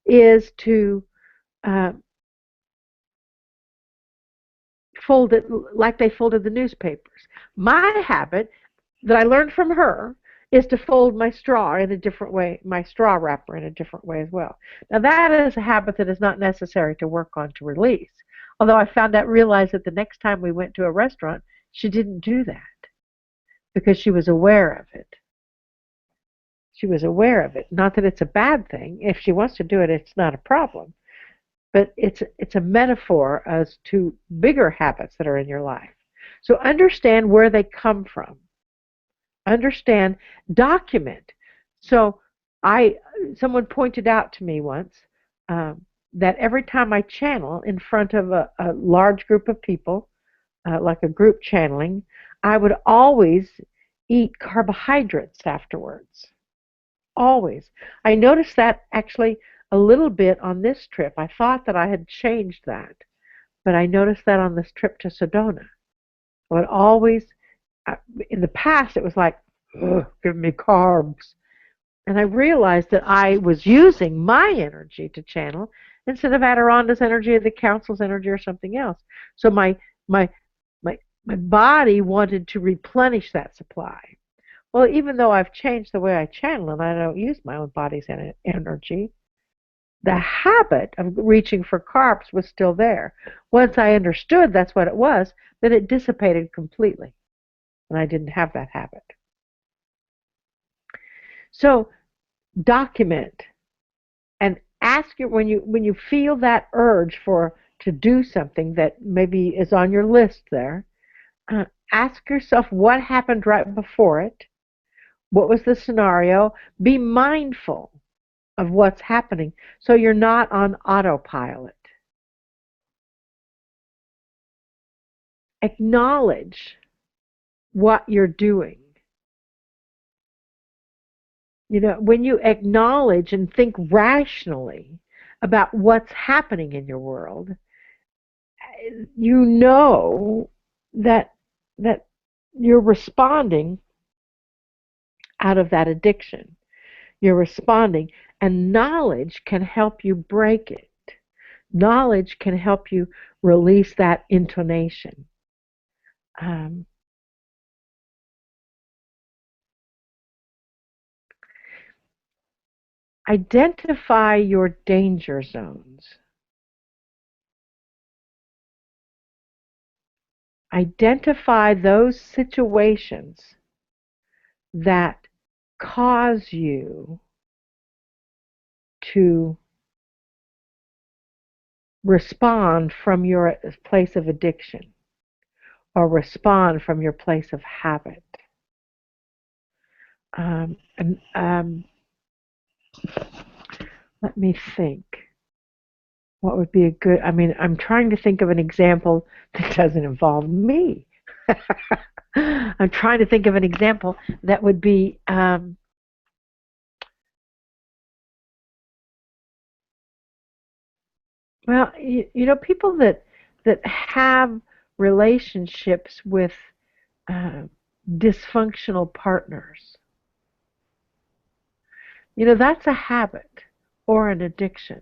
is to uh, fold it like they folded the newspapers. My habit that I learned from her is to fold my straw in a different way, my straw wrapper in a different way as well. Now that is a habit that is not necessary to work on to release. Although I realized that the next time we went to a restaurant, she didn't do that because she was aware of it. She was aware of it. Not that it's a bad thing. If she wants to do it, it's not a problem. But it's a metaphor as to bigger habits that are in your life. So understand where they come from. Understand, document. So someone pointed out to me once that every time I channel in front of a large group of people, like a group channeling, I would always eat carbohydrates afterwards. Always. I noticed that actually a little bit on this trip. I thought that I had changed that, but I noticed that on this trip to Sedona. I would always, in the past, it was like, give me carbs. And I realized that I was using my energy to channel instead of Adironda's energy or the council's energy or something else. So my body wanted to replenish that supply. Well, even though I've changed the way I channel and I don't use my own body's energy, the habit of reaching for carbs was still there. Once I understood that's what it was, then it dissipated completely, and I didn't have that habit. So document and ask when you feel that urge to do something that maybe is on your list there, ask yourself what happened right before it. What was the scenario? Be mindful of what's happening so you're not on autopilot. Acknowledge what you're doing. You know, when you acknowledge and think rationally about what's happening in your world, you know that you're responding out of that addiction. You're responding, and knowledge can help you break it. Knowledge can help you release that intonation. Identify your danger zones. Identify those situations that cause you to respond from your place of addiction or respond from your place of habit. Let me think. What would be a good, I'm trying to think of an example that doesn't involve me. I'm trying to think of an example that would be, well, you know, people that have relationships with dysfunctional partners. You know, that's a habit or an addiction.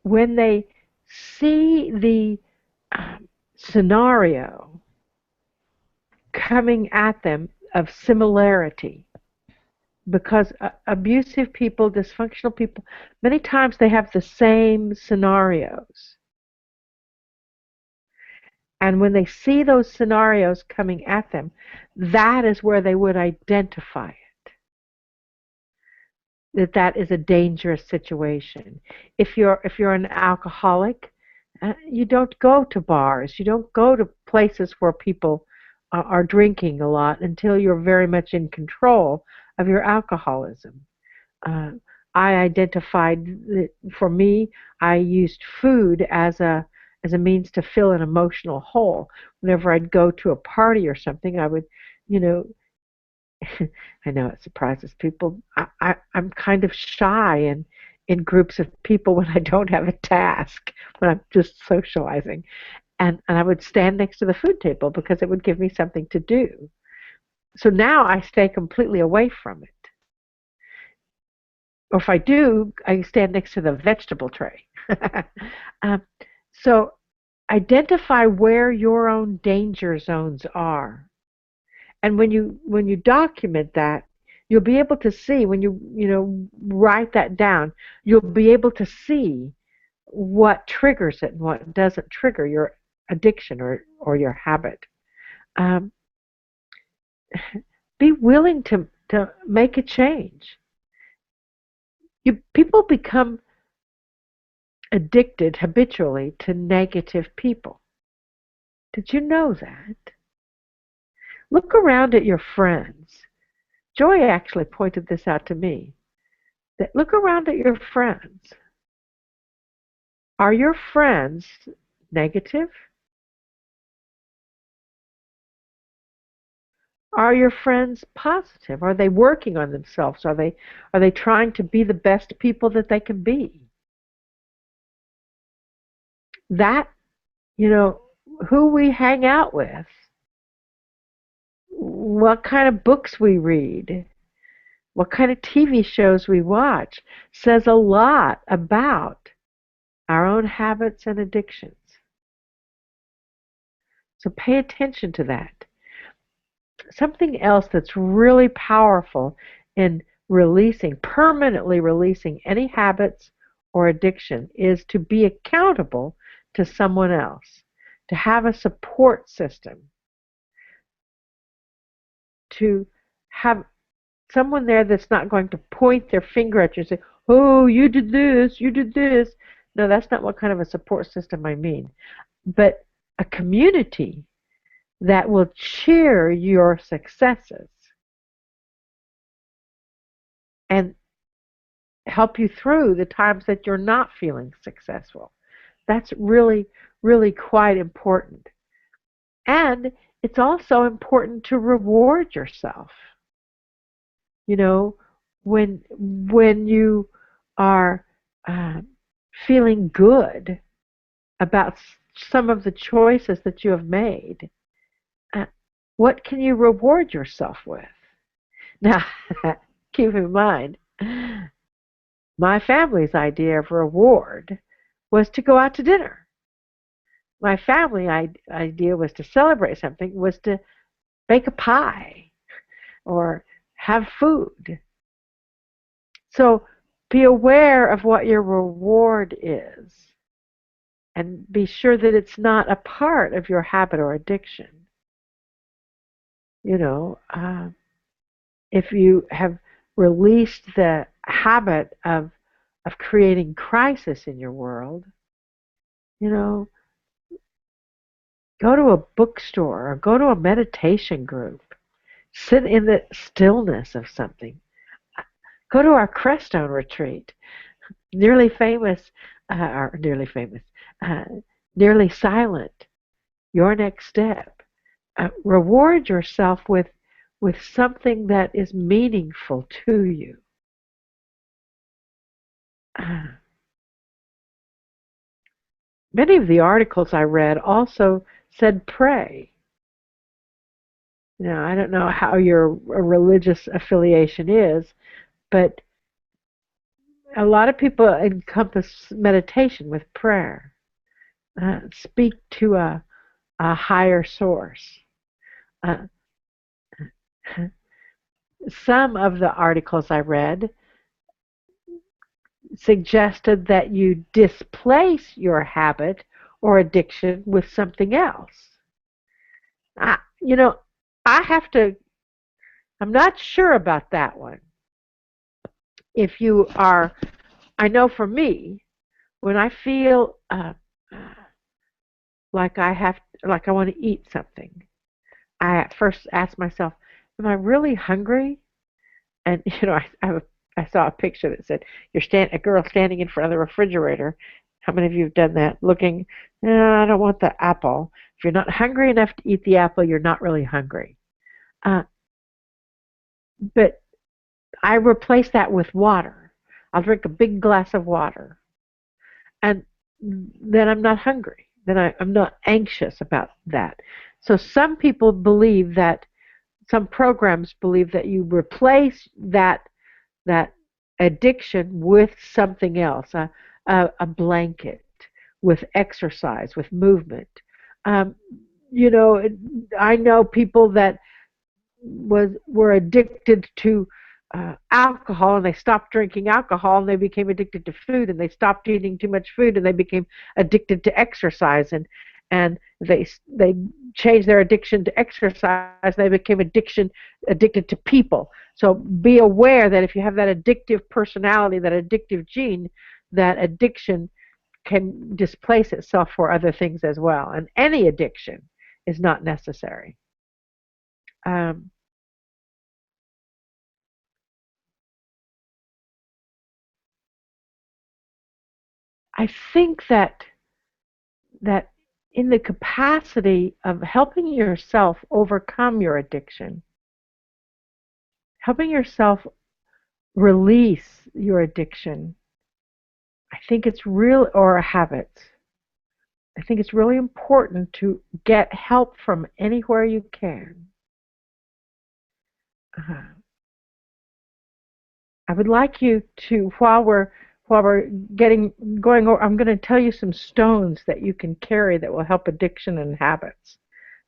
When they see the scenario coming at them of similarity, because abusive people, dysfunctional people, many times they have the same scenarios. And when they see those scenarios coming at them, that is where they would identify it, that that is a dangerous situation. If you're an alcoholic, you don't go to bars, you don't go to places where people are drinking a lot until you're very much in control of your alcoholism. Uh, I identified that for me, I used food as a means to fill an emotional hole. Whenever I'd go to a party or something, I would, you know, I know it surprises people. I'm kind of shy in groups of people when I don't have a task, when I'm just socializing. And I would stand next to the food table because it would give me something to do. So now I stay completely away from it. Or if I do, I stand next to the vegetable tray. um, so identify where your own danger zones are. And when you document that, you'll be able to see when you write that down, you'll be able to see what triggers it and what doesn't trigger your addiction or your habit. Um, be willing to make a change. People become addicted habitually to negative people. Did you know that? Look around at your friends. Joy actually pointed this out to me. That look around at your friends. Are your friends negative? Are your friends positive? Are they working on themselves? Are they trying to be the best people that they can be? That, you know, who we hang out with, what kind of books we read, what kind of TV shows we watch says a lot about our own habits and addictions. So pay attention to that. Something else that's really powerful in permanently releasing any habits or addiction is to be accountable to someone else, to have a support system, to have someone there that's not going to point their finger at you and say, oh, you did this, you did this. No, that's not what kind of a support system I mean. But a community that will cheer your successes and help you through the times that you're not feeling successful. That's really, really quite important. And it's also important to reward yourself. You know, when you are uh, feeling good about some of the choices that you have made, uh, what can you reward yourself with? Now, keep in mind, my family's idea of reward was to go out to dinner. My family idea was to celebrate something, was to bake a pie or have food. So be aware of what your reward is and be sure that it's not a part of your habit or addiction. You know, if you have released the habit of creating crisis in your world, you know, go to a bookstore or go to a meditation group. Sit in the stillness of something. Go to our Crestone retreat. Nearly famous, or nearly famous, uh, nearly silent. Your next step. Reward yourself with something that is meaningful to you. Many of the articles I read also said pray. Now, I don't know how your religious affiliation is, but a lot of people encompass meditation with prayer. Speak to a higher source. Uh, some of the articles I read suggested that you displace your habit or addiction with something else. You know, I have to, I'm not sure about that one. If you are, I know for me, when I feel like like I want to eat something, I at first ask myself, am I really hungry? And I saw a picture that said a girl standing in front of the refrigerator. How many of you have done that? Looking, I don't want the apple. If you're not hungry enough to eat the apple, you're not really hungry. Uh, but I replace that with water. I'll drink a big glass of water, and then I'm not hungry. Then I'm not anxious about that. So some people believe that, some programs believe that you replace that addiction with something else, a blanket, with exercise, with movement. Um, you know, I know people that were addicted to alcohol, and they stopped drinking alcohol, and they became addicted to food, and they stopped eating too much food, and they became addicted to exercise, and they changed their addiction to exercise, and they became addicted to people. So be aware that if you have that addictive personality, that addictive gene, that addiction can displace itself for other things as well, and any addiction is not necessary. um, I think that in the capacity of helping yourself overcome your addiction, helping yourself release your addiction, I think it's real, or a habit. I think it's really important to get help from anywhere you can. Uh, I would like you to, while we're getting going, I'm going to tell you some stones that you can carry that will help addiction and habits.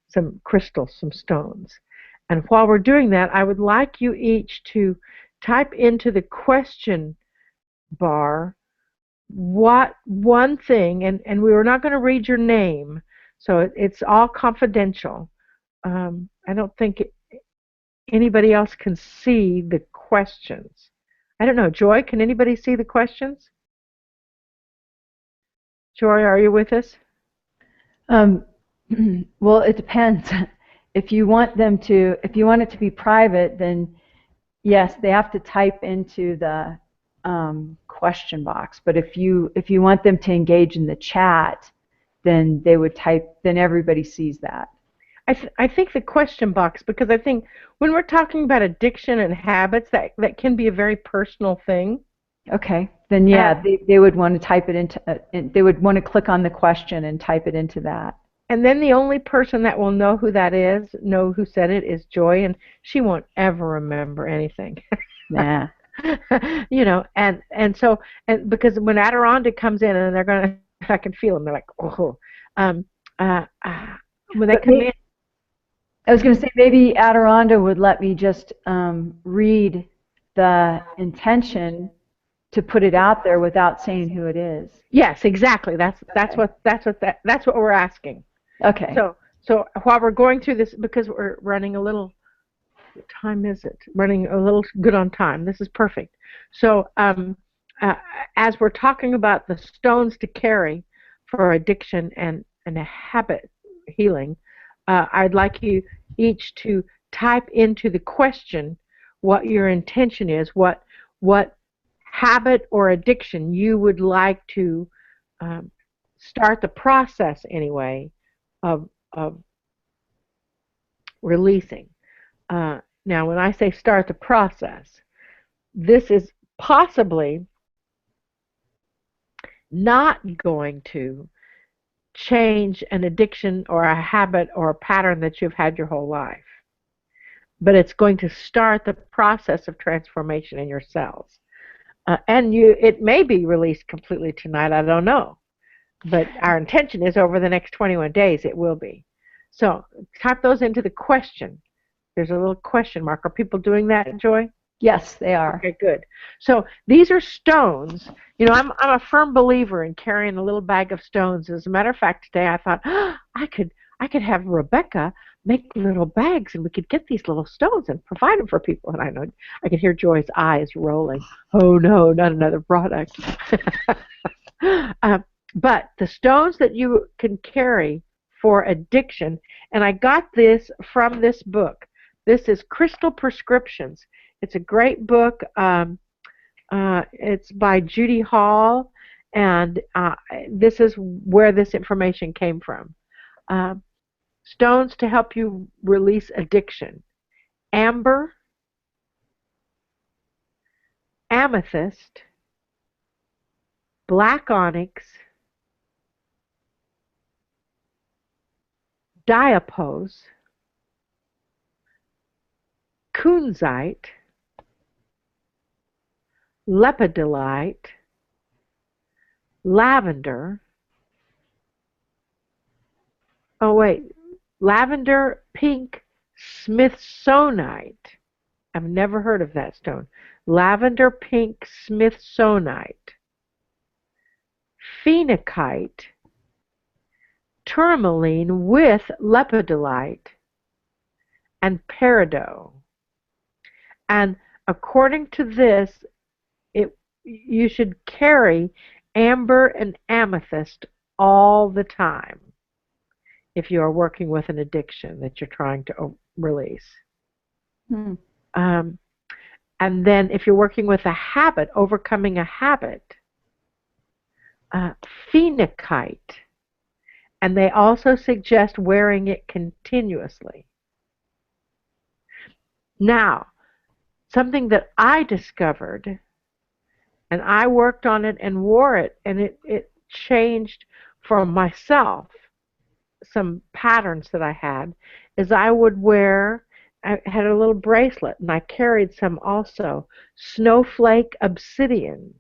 Some crystals, some stones. And while we're doing that, I would like you each to type into the question bar what one thing, and we were not going to read your name, so it's all confidential. I don't think anybody else can see the questions. I don't know. Joy, can anybody see the questions? Joy, are you with us? Um, well, it depends. If you want it to be private, then yes, they have to type into the question box. But if you want them to engage in the chat, then they would type. Then everybody sees that. I think the question box, because I think when we're talking about addiction and habits, that can be a very personal thing. Okay, then yeah, they would want to type it into. They would want to click on the question and type it into that. And then the only person that will know who that is, know who said it, is Joy, and she won't ever remember anything. Nah. And because when Adironnda comes in, and they're gonna, I can feel them. They're like, oh, um, uh, uh, when they come in. I was going to say maybe Adironnda would let me just read the intention to put it out there without saying who it is. Yes, exactly. That's what we're asking. Okay. So while we're going through this, because we're running a little, what time is it? Running a little good on time. This is perfect. So as we're talking about the stones to carry for addiction and a habit healing, I'd like you each to type into the question what your intention is, what habit or addiction you would like to start the process anyway of releasing. Now, when I say start the process, this is possibly not going to change an addiction or a habit or a pattern that you've had your whole life, but it's going to start the process of transformation in your cells. And it may be released completely tonight, I don't know, but our intention is over the next 21 days it will be. So type those into the question. There's a little question mark. Are people doing that, Joy? Yes, they are. Okay, good. So these are stones. You know, I'm a firm believer in carrying a little bag of stones. As a matter of fact, today I thought, oh, I could have Rebecca make little bags, and we could get these little stones and provide them for people. And I know I could hear Joy's eyes rolling. Oh no, not another product. But the stones that you can carry for addiction, and I got this from this book. This is Crystal Prescriptions. It's a great book. It's by Judy Hall, and this is where this information came from. Uh, Stones to help you release addiction: amber, amethyst, black onyx, diapose, kunzite, lepidolite, lavender. Oh wait, lavender pink smithsonite. I've never heard of that stone. Lavender pink smithsonite, phenakite, tourmaline with lepidolite, and peridot. And according to this, you should carry amber and amethyst all the time if you are working with an addiction that you're trying to release. Hmm. And then if you're working with a habit, overcoming a habit, phenakite. And they also suggest wearing it continuously. Now, something that I discovered, and I worked on it and wore it, and it changed for myself some patterns that I had, is I had a little bracelet, and I carried some also, snowflake obsidian.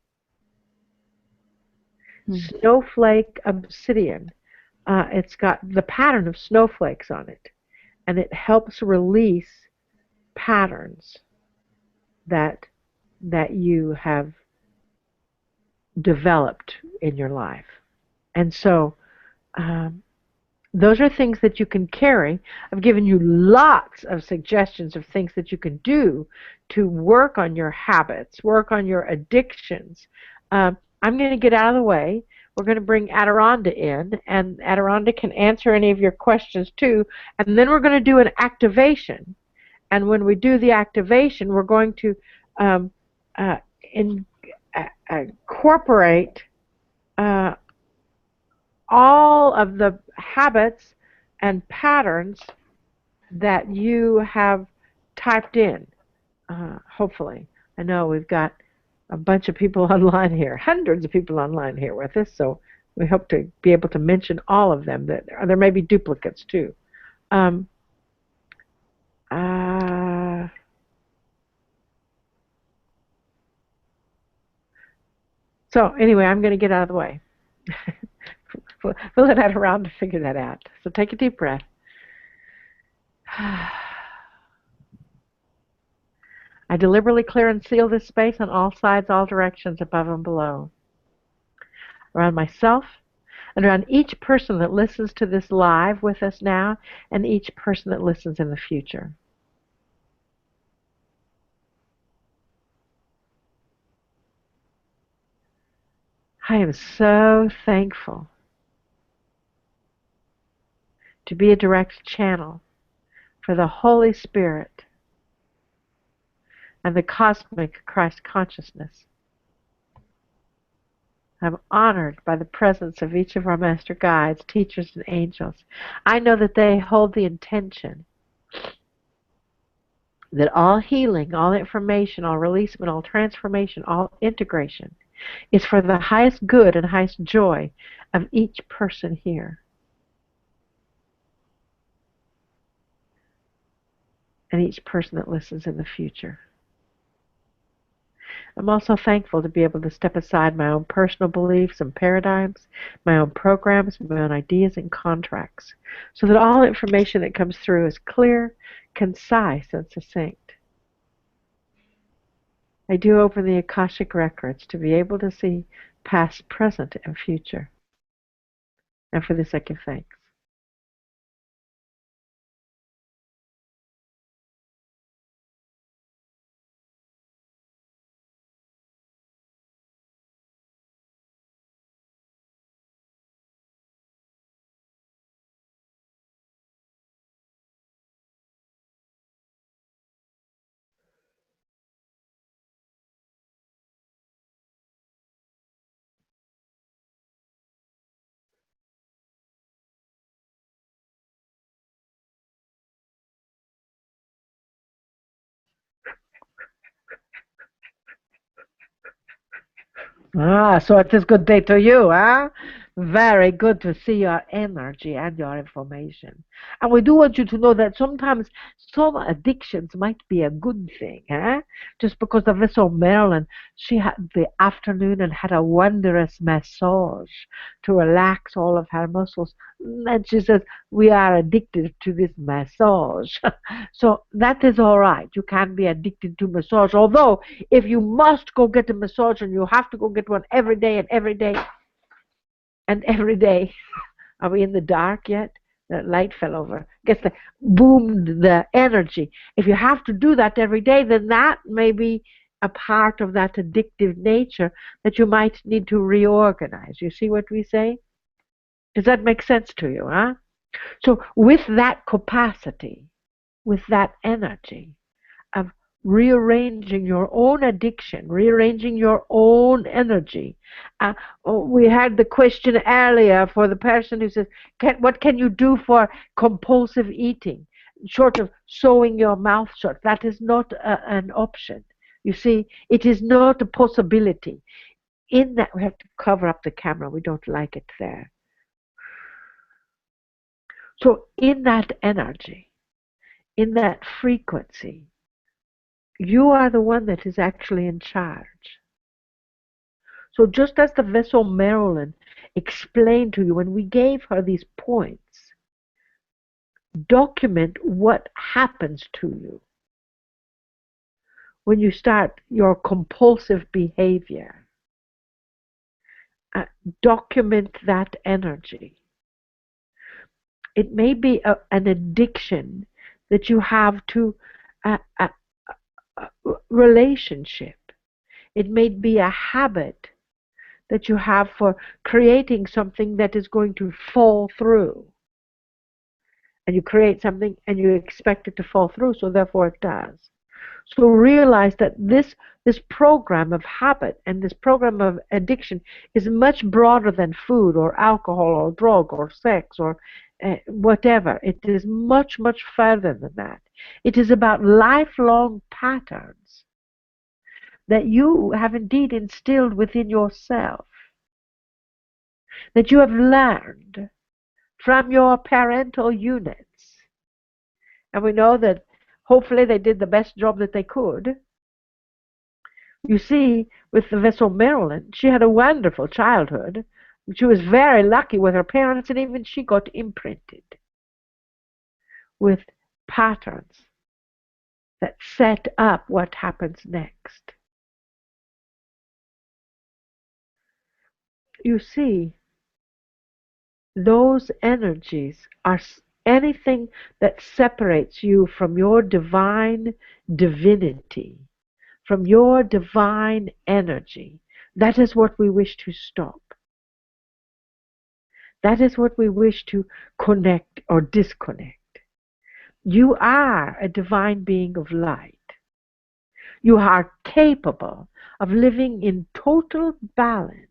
Snowflake obsidian. It's got the pattern of snowflakes on it, and it helps release patterns that you have developed in your life. And so those are things that you can carry. I've given you lots of suggestions of things that you can do to work on your habits, work on your addictions. I'm going to get out of the way. We're going to bring Adironnda in, and Adironnda can answer any of your questions too. And then we're going to do an activation. And when we do the activation, we're going to incorporate all of the habits and patterns that you have typed in, hopefully. I know we've got a bunch of people online here, hundreds of people online here with us, so we hope to be able to mention all of them. That there may be duplicates too. So anyway, I'm going to get out of the way. We'll let Adironnda to figure that out. So take a deep breath. I deliberately clear and seal this space on all sides, all directions, above and below. Around myself, and around each person that listens to this live with us now, and each person that listens in the future. I am so thankful to be a direct channel for the Holy Spirit and the cosmic Christ consciousness. I'm honored by the presence of each of our master guides, teachers, and angels. I know that they hold the intention that all healing, all information, all releasement, all transformation, all integration is for the highest good and highest joy of each person here. And each person that listens in the future. I'm also thankful to be able to step aside my own personal beliefs and paradigms, my own programs, my own ideas and contracts, so that all information that comes through is clear, concise, and succinct. I do open the Akashic records to be able to see past, present, and future. And for this I give thanks. Ah, so it is good day to you, huh? Very good to see your energy and your information. And we do want you to know that sometimes some addictions might be a good thing, huh? Just because of this old Marilyn, she had the afternoon and had a wondrous massage to relax all of her muscles. And she says, we are addicted to this massage. So that is all right. You can be addicted to massage. Although, if you must go get a massage and you have to go get one every day and every day and every day, are we in the dark yet? The light fell over. Gets the boomed the energy. If you have to do that every day, then that may be a part of that addictive nature that you might need to reorganize. You see what we say? Does that make sense to you, huh? So with that capacity, with that energy of rearranging your own addiction, rearranging your own energy. We had the question earlier for the person who says, what can you do for compulsive eating? Short of sewing your mouth shut, that is not an option. You see, it is not a possibility. In that, we have to cover up the camera. We don't like it there. So in that energy, in that frequency, you are the one that is actually in charge. So just as the vessel Marilyn explained to you when we gave her these points, document what happens to you when you start your compulsive behavior. Document that energy. It may be an addiction that you have to a relationship. It may be a habit that you have for creating something that is going to fall through. And you create something and you expect it to fall through, so therefore it does. So realize that this program of habit and this program of addiction is much broader than food or alcohol or drug or sex or whatever. It is much, much further than that. It is about lifelong patterns that you have indeed instilled within yourself, that you have learned from your parental units. And we know that hopefully they did the best job that they could. You see, with the vessel Marilyn, she had a wonderful childhood. She was very lucky with her parents, and even she got imprinted with patterns that set up what happens next. You see, those energies are anything that separates you from your divine divinity, from your divine energy. That is what we wish to stop. That is what we wish to connect or disconnect. You are a divine being of light. You are capable of living in total balance.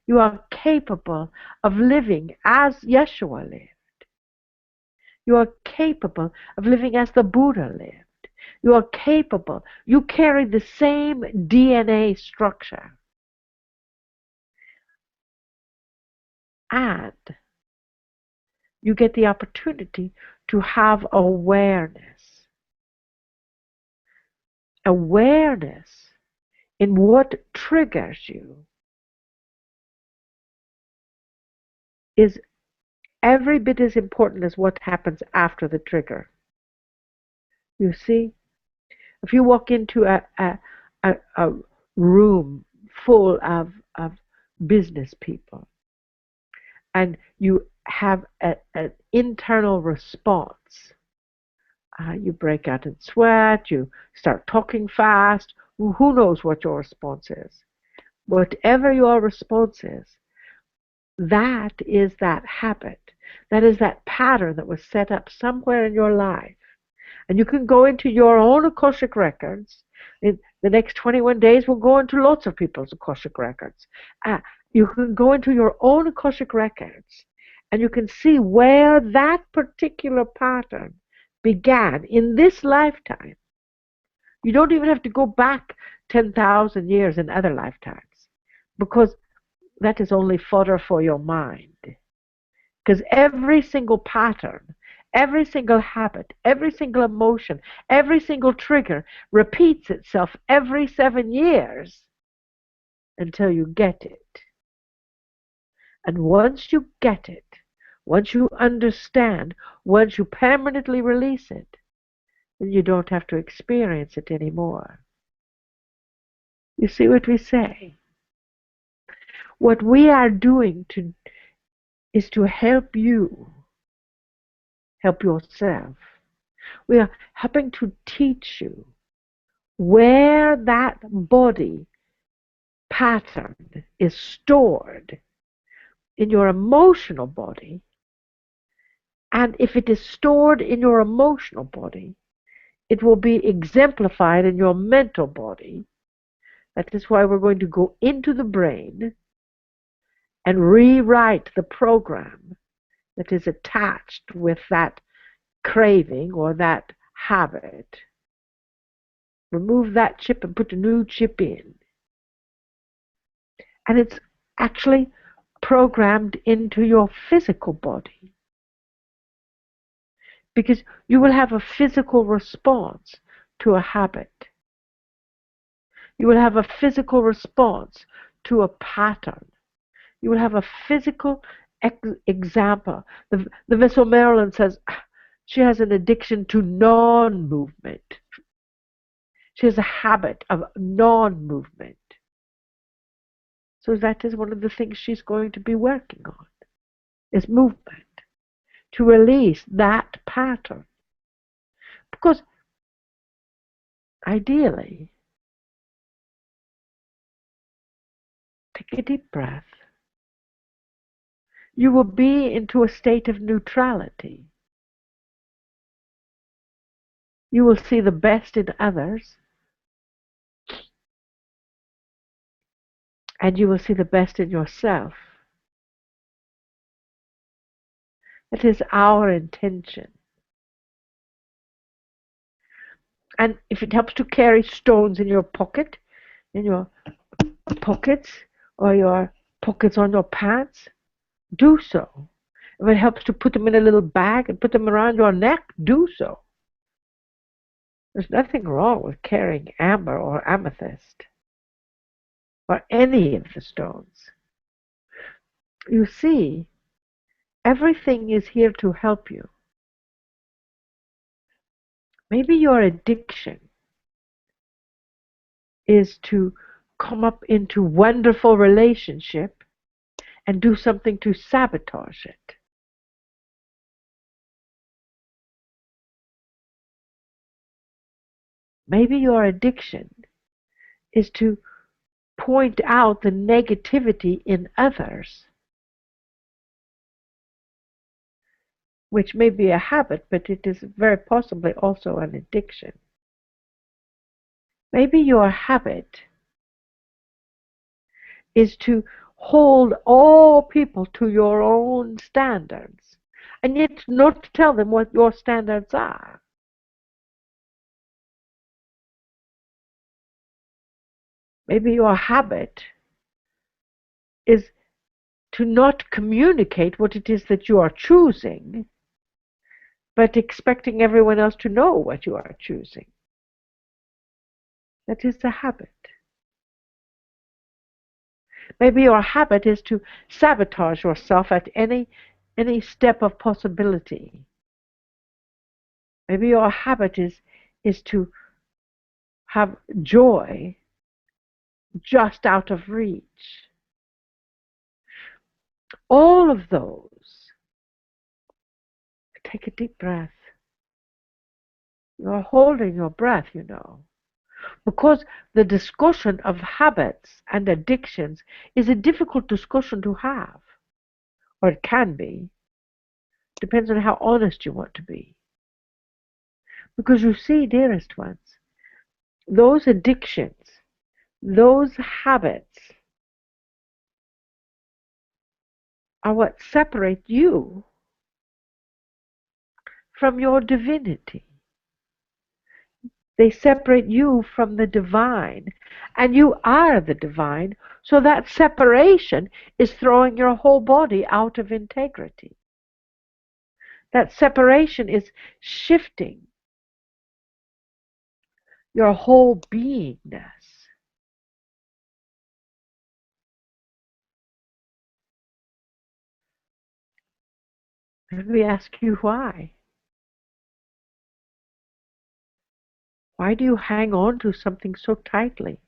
You are capable of living as Yeshua lived. You are capable of living as the Buddha lived. You are capable. You carry the same DNA structure. And you get the opportunity to have awareness. Awareness in what triggers you is every bit as important as what happens after the trigger. You see, If you walk into a room full of business people and you have an internal response, you break out in sweat, you start talking fast, who knows what your response is? Whatever your response is, that is that habit. That is that pattern that was set up somewhere in your life. And you can go into your own Akashic records. In the next 21 days, we'll go into lots of people's Akashic records. You can go into your own Akashic records, and you can see where that particular pattern began in this lifetime. You don't even have to go back 10,000 years in other lifetimes, because that is only fodder for your mind. Because every single pattern, every single habit, every single emotion, every single trigger repeats itself every 7 years until you get it. And once you get it, once you understand, once you permanently release it, then you don't have to experience it anymore. You see what we say? What we are doing is to help you help yourself. We are helping to teach you where that body pattern is stored in your emotional body. And if it is stored in your emotional body, it will be exemplified in your mental body. That is why we're going to go into the brain and rewrite the program that is attached with that craving or that habit. Remove that chip and put a new chip in. And it's actually programmed into your physical body. Because you will have a physical response to a habit. You will have a physical response to a pattern. You will have a physical example. The Vessel Marilyn says she has an addiction to non-movement. She has a habit of non-movement. So that is one of the things she's going to be working on, is movement, to release that pattern. Because ideally, take a deep breath. You will be into a state of neutrality. You will see the best in others, and you will see the best in yourself. It is our intention. And if it helps to carry stones in your pocket, in your pockets, or your pockets on your pants, do so. If it helps to put them in a little bag and put them around your neck, do so. There's nothing wrong with carrying amber or amethyst or any of the stones. You see, everything is here to help you. Maybe your addiction is to come up into wonderful relationship and do something to sabotage it. Maybe your addiction is to point out the negativity in others, which may be a habit, but it is very possibly also an addiction. Maybe your habit is to hold all people to your own standards, and yet not to tell them what your standards are. Maybe your habit is to not communicate what it is that you are choosing, but expecting everyone else to know what you are choosing. That is the habit. Maybe your habit is to sabotage yourself at any step of possibility. Maybe your habit is to have joy just out of reach. All of those. Take a deep breath. You're holding your breath, you know, because the discussion of habits and addictions is a difficult discussion to have, or it can be. Depends on how honest you want to be. Because you see, dearest ones, those addictions, those habits are what separate you from your divinity. They separate you from the divine, and you are the divine, so that separation is throwing your whole body out of integrity. That separation is shifting your whole beingness. Let me ask you why. Why do you hang on to something so tightly?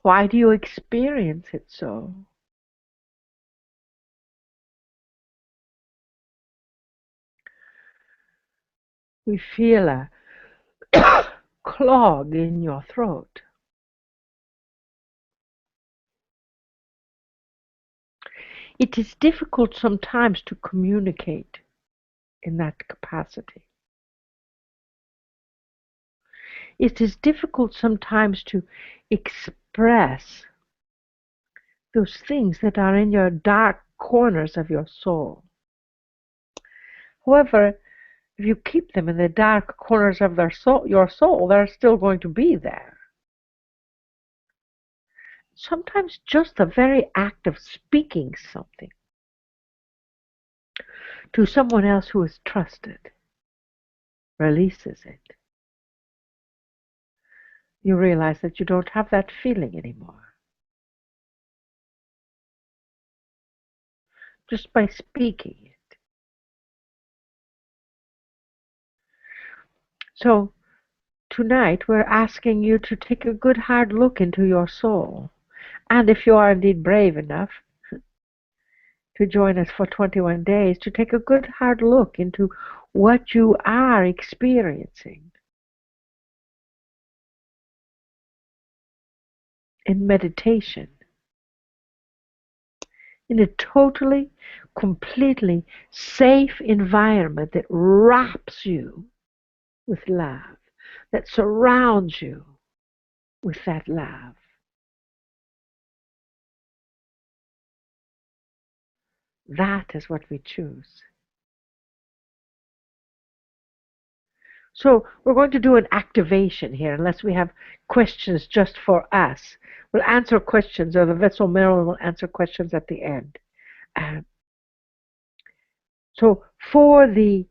Why do you experience it so? We feel a clog in your throat. It is difficult sometimes to communicate in that capacity. It is difficult sometimes to express those things that are in your dark corners of your soul. However, if you keep them in the dark corners of your soul, they're still going to be there. Sometimes just the very act of speaking something to someone else who is trusted releases it. You realize that you don't have that feeling anymore. Just by speaking it. So tonight we're asking you to take a good hard look into your soul. And if you are indeed brave enough to join us for 21 days, to take a good hard look into what you are experiencing in meditation, in a totally, completely safe environment that wraps you with love, that surrounds you with that love. That is what we choose. So we're going to do an activation here, unless we have questions just for us. We'll answer questions, or the vessel Marilyn will answer questions at the end. So for the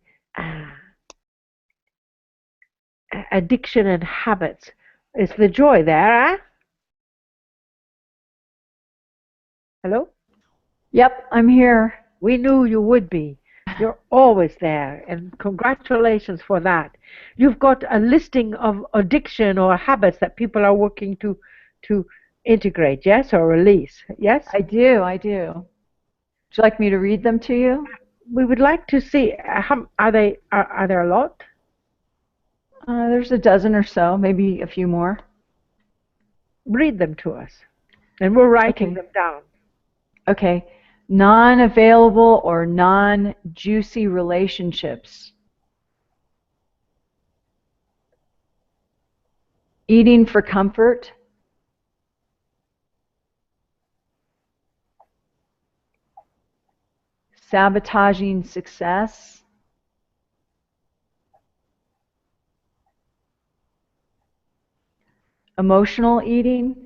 addiction and habits, is the joy there? Huh? Hello? Yep, I'm here. We knew you would be. You're always there, and congratulations for that. You've got a listing of addiction or habits that people are working to integrate, yes, or release, yes? I do. Would you like me to read them to you? We would like to see, are there a lot? There's a dozen or so, maybe a few more. Read them to us, and we're writing them down. Okay. Non-available or non-juicy relationships. Eating for comfort. Sabotaging success. Emotional eating.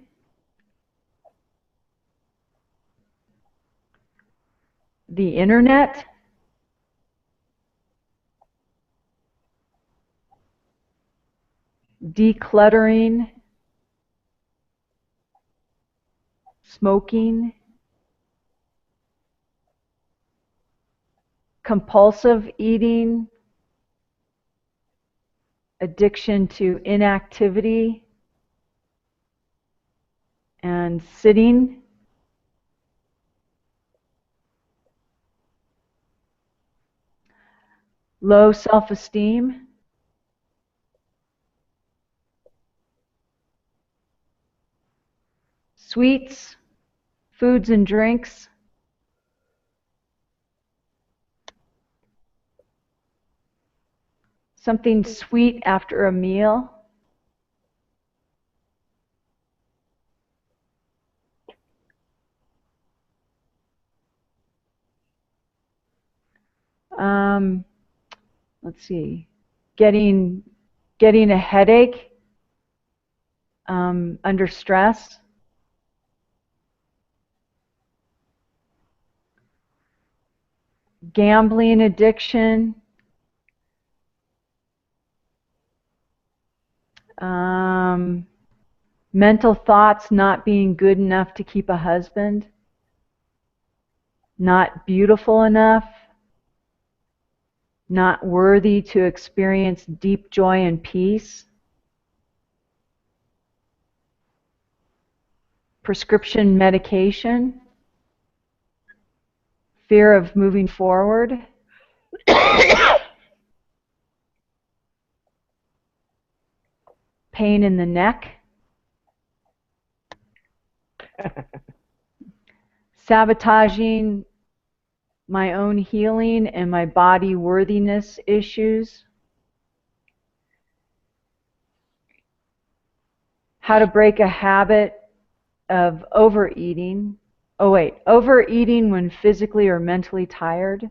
The internet. Decluttering. smoking, compulsive eating, addiction to inactivity and sitting, low self-esteem, sweets, foods and drinks, something sweet after a meal, let's see, getting a headache under stress, gambling addiction, mental thoughts not being good enough to keep a husband, not beautiful enough, not worthy to experience deep joy and peace, prescription medication, fear of moving forward, pain in the neck, sabotaging my own healing and my body worthiness issues, how to break a habit of overeating. Oh wait, overeating when physically or mentally tired,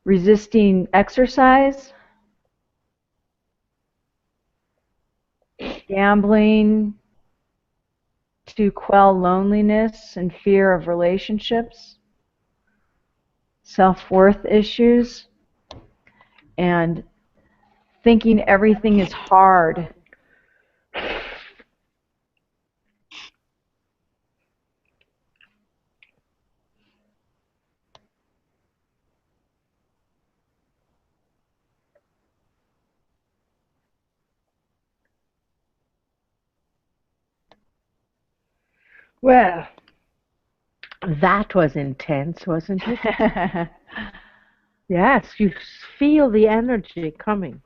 resisting exercise, gambling to quell loneliness and fear of relationships, self-worth issues, and thinking everything is hard. Well, that was intense, wasn't it? Yes, you feel the energy coming.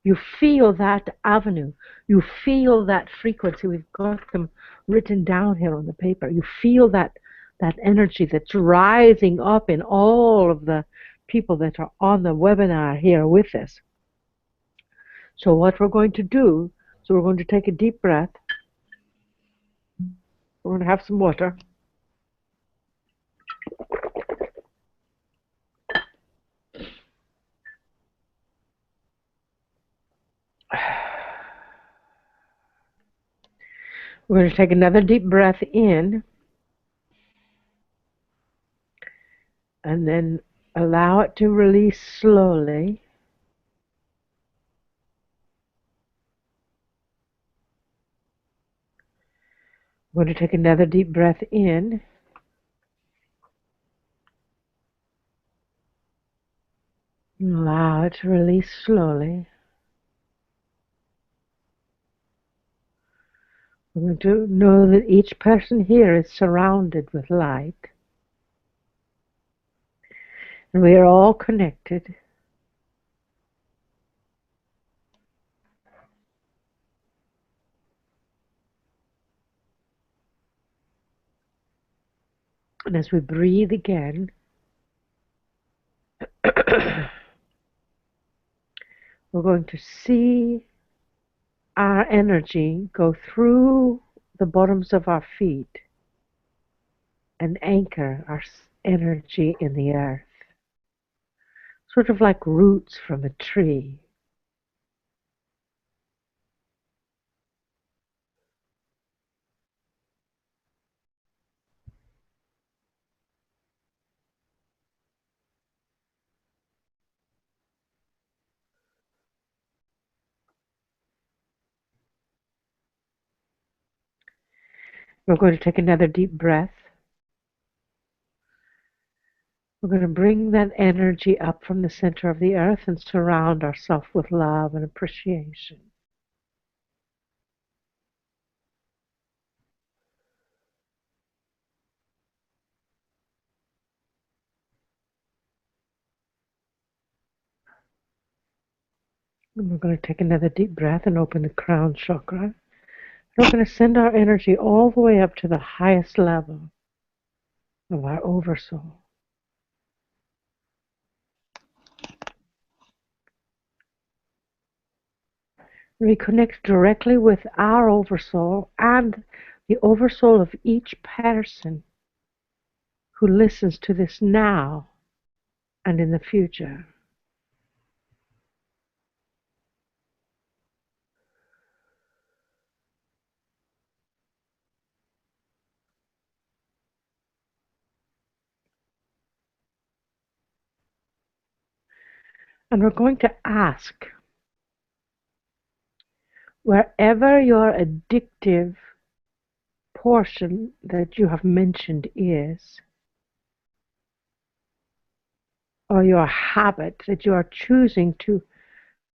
You feel that avenue. You feel that frequency. We've got them written down here on the paper. You feel that energy that's rising up in all of the people that are on the webinar here with us. So what we're going to do, so we're going to take a deep breath. We're going to have some water. We're going to take another deep breath in and then allow it to release slowly. We're going to take another deep breath in and allow it to release slowly. We're going to know that each person here is surrounded with light. And we are all connected. And as we breathe again, we're going to see our energy go through the bottoms of our feet and anchor our energy in the earth, sort of like roots from a tree. We're going to take another deep breath. We're going to bring that energy up from the center of the earth and surround ourselves with love and appreciation. And we're going to take another deep breath and open the crown chakra. And we're going to send our energy all the way up to the highest level of our oversoul. We connect directly with our oversoul and the oversoul of each person who listens to this now and in the future. And we're going to ask, wherever your addictive portion that you have mentioned is, or your habit that you are choosing to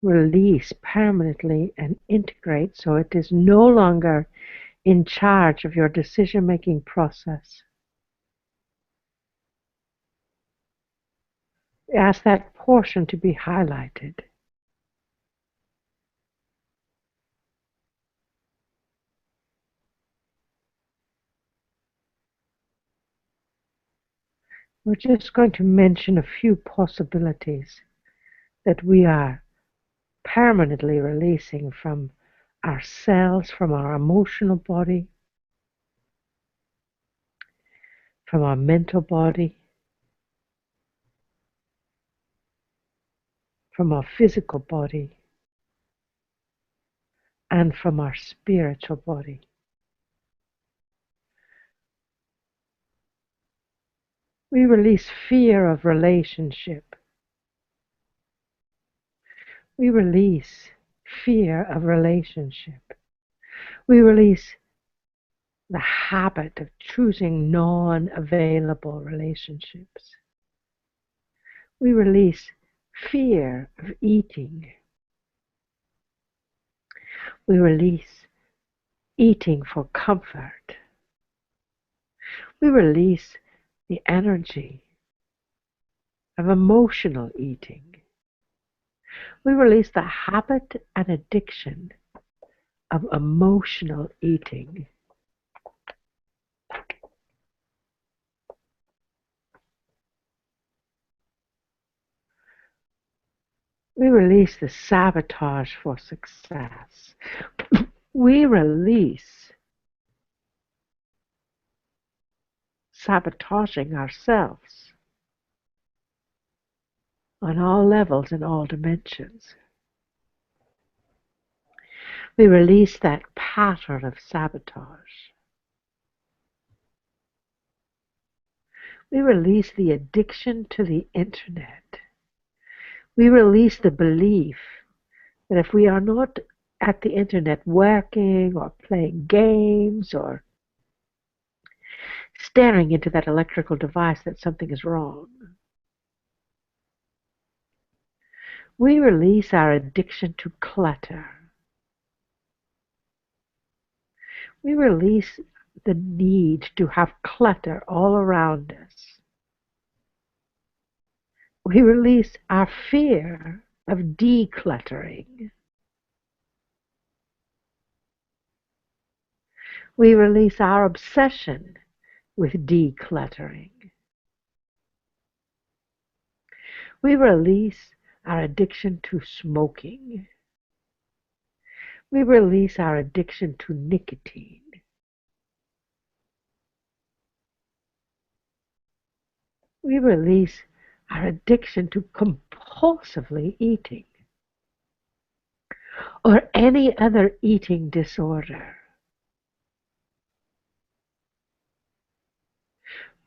release permanently and integrate so it is no longer in charge of your decision-making process. Ask that portion to be highlighted. We're just going to mention a few possibilities that we are permanently releasing from ourselves, from our emotional body, from our mental body, from our physical body, and from our spiritual body. We release fear of relationship. We release fear of relationship. We release the habit of choosing non-available relationships. We release fear of eating. We release eating for comfort. We release the energy of emotional eating. We release the habit and addiction of emotional eating. We release the sabotage for success. We release sabotaging ourselves on all levels and all dimensions. We release that pattern of sabotage. We release the addiction to the internet. We release the belief that if we are not at the internet working or playing games or staring into that electrical device, that something is wrong. We release our addiction to clutter. We release the need to have clutter all around us. We release our fear of decluttering. We release our obsession with decluttering. We release our addiction to smoking. We release our addiction to nicotine. We release our addiction to compulsively eating or any other eating disorder.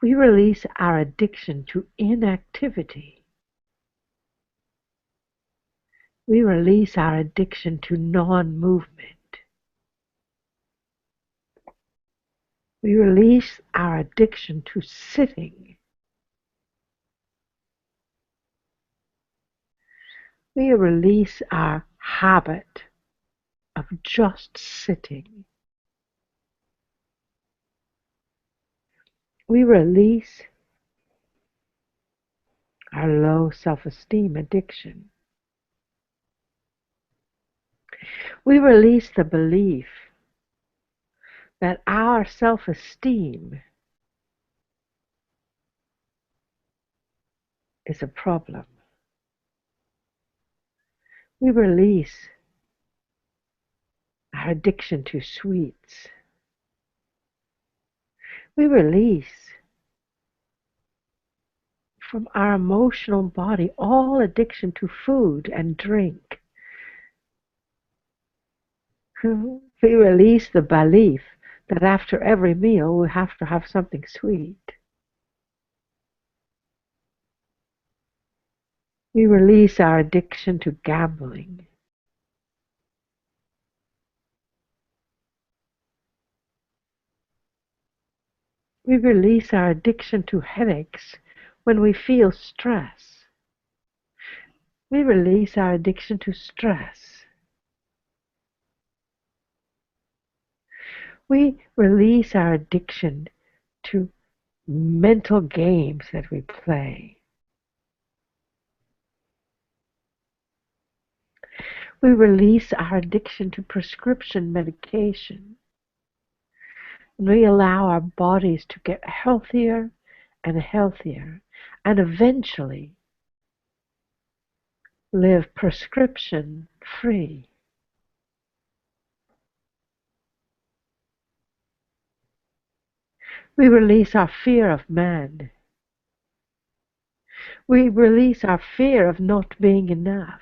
We release our addiction to inactivity. We release our addiction to non-movement. We release our addiction to sitting. We release our habit of just sitting. We release our low self-esteem addiction. We release the belief that our self-esteem is a problem. We release our addiction to sweets. We release from our emotional body all addiction to food and drink. We release the belief that after every meal we have to have something sweet. We release our addiction to gambling. We release our addiction to headaches when we feel stress. We release our addiction to stress. We release our addiction to mental games that we play. We release our addiction to prescription medication. And we allow our bodies to get healthier and healthier, and eventually live prescription free. We release our fear of man. We release our fear of not being enough.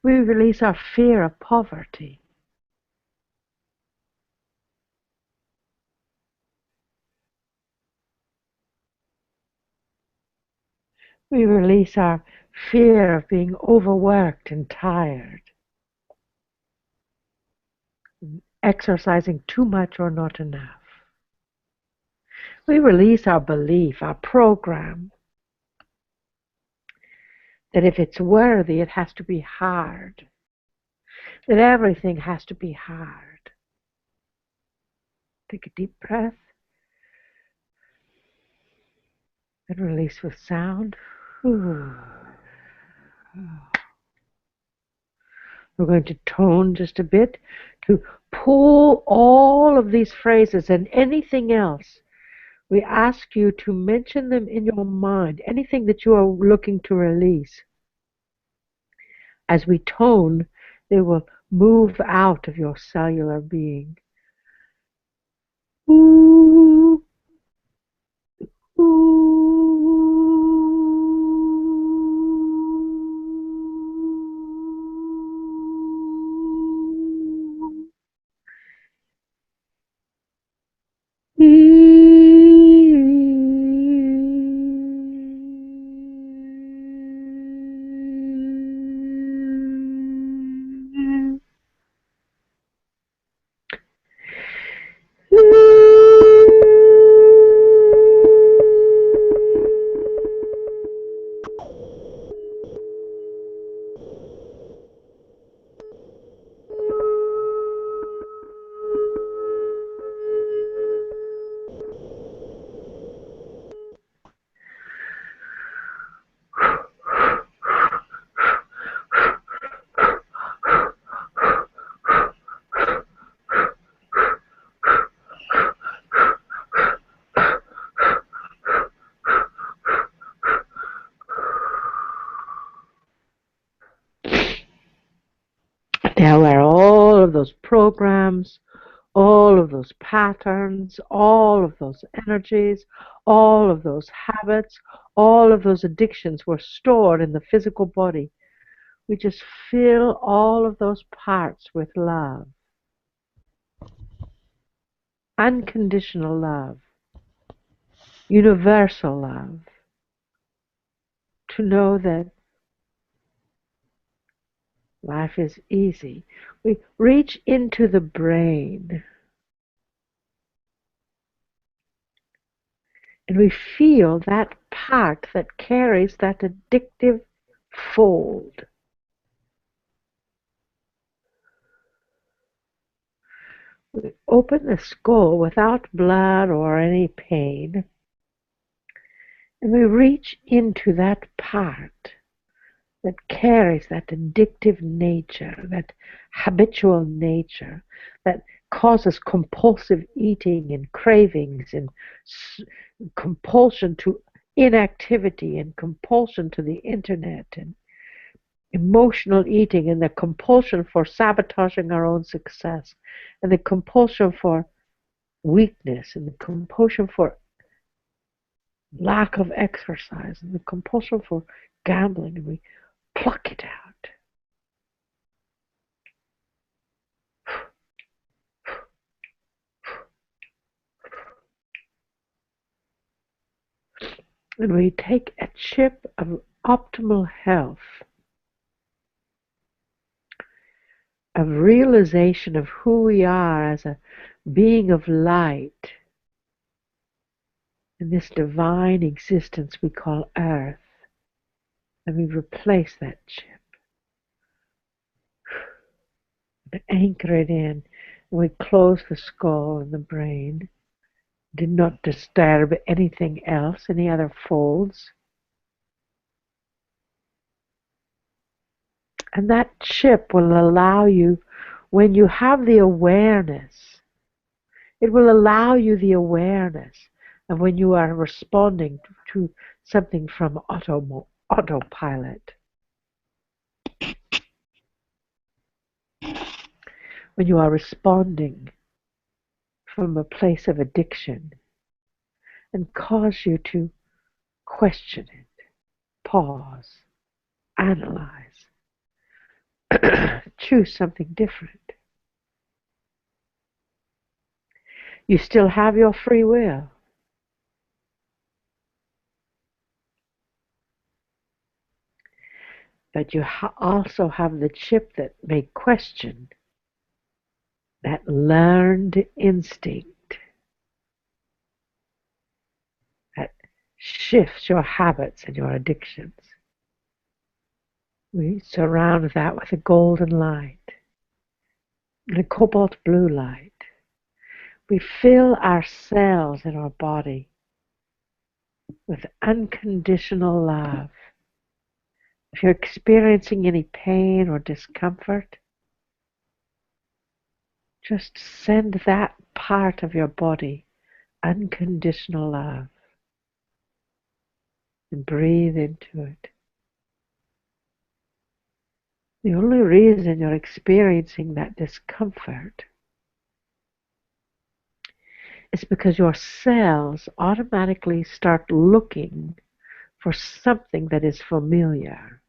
We release our fear of poverty. We release our fear of being overworked and tired, exercising too much or not enough. We release our belief, our program, that if it's worthy, it has to be hard, that everything has to be hard. Take a deep breath and release with sound. We're going to tone just a bit to pull all of these phrases and anything else. We ask you to mention them in your mind, anything that you are looking to release. As we tone, they will move out of your cellular being. Ooh, ooh. Now where all of those programs, all of those patterns, all of those energies, all of those habits, all of those addictions were stored in the physical body, we just fill all of those parts with love. Unconditional love. Universal love. To know that life is easy. We reach into the brain and we feel that part that carries that addictive fold. We open the skull without blood or any pain, and we reach into that part that carries that addictive nature, that habitual nature, that causes compulsive eating and cravings and compulsion to inactivity and compulsion to the internet and emotional eating and the compulsion for sabotaging our own success and the compulsion for weakness and the compulsion for lack of exercise and the compulsion for gambling, and we pluck it out. And we take a chip of optimal health, of realization of who we are as a being of light in this divine existence we call Earth, and we replace that chip and anchor it in, and we close the skull and the brain. Did not disturb anything else, any other folds. And that chip will allow you, when you have the awareness, it will allow you the awareness of when you are responding to something from autopilot. When you are responding from a place of addiction, and cause you to question it, pause, analyze, choose something different. You still have your free will. But you also have the chip that may question, that learned instinct that shifts your habits and your addictions. We surround that with a golden light and a cobalt blue light. We fill our cells in our body with unconditional love. If you're experiencing any pain or discomfort, just send that part of your body unconditional love and breathe into it. The only reason you're experiencing that discomfort is because your cells automatically start looking for something that is familiar.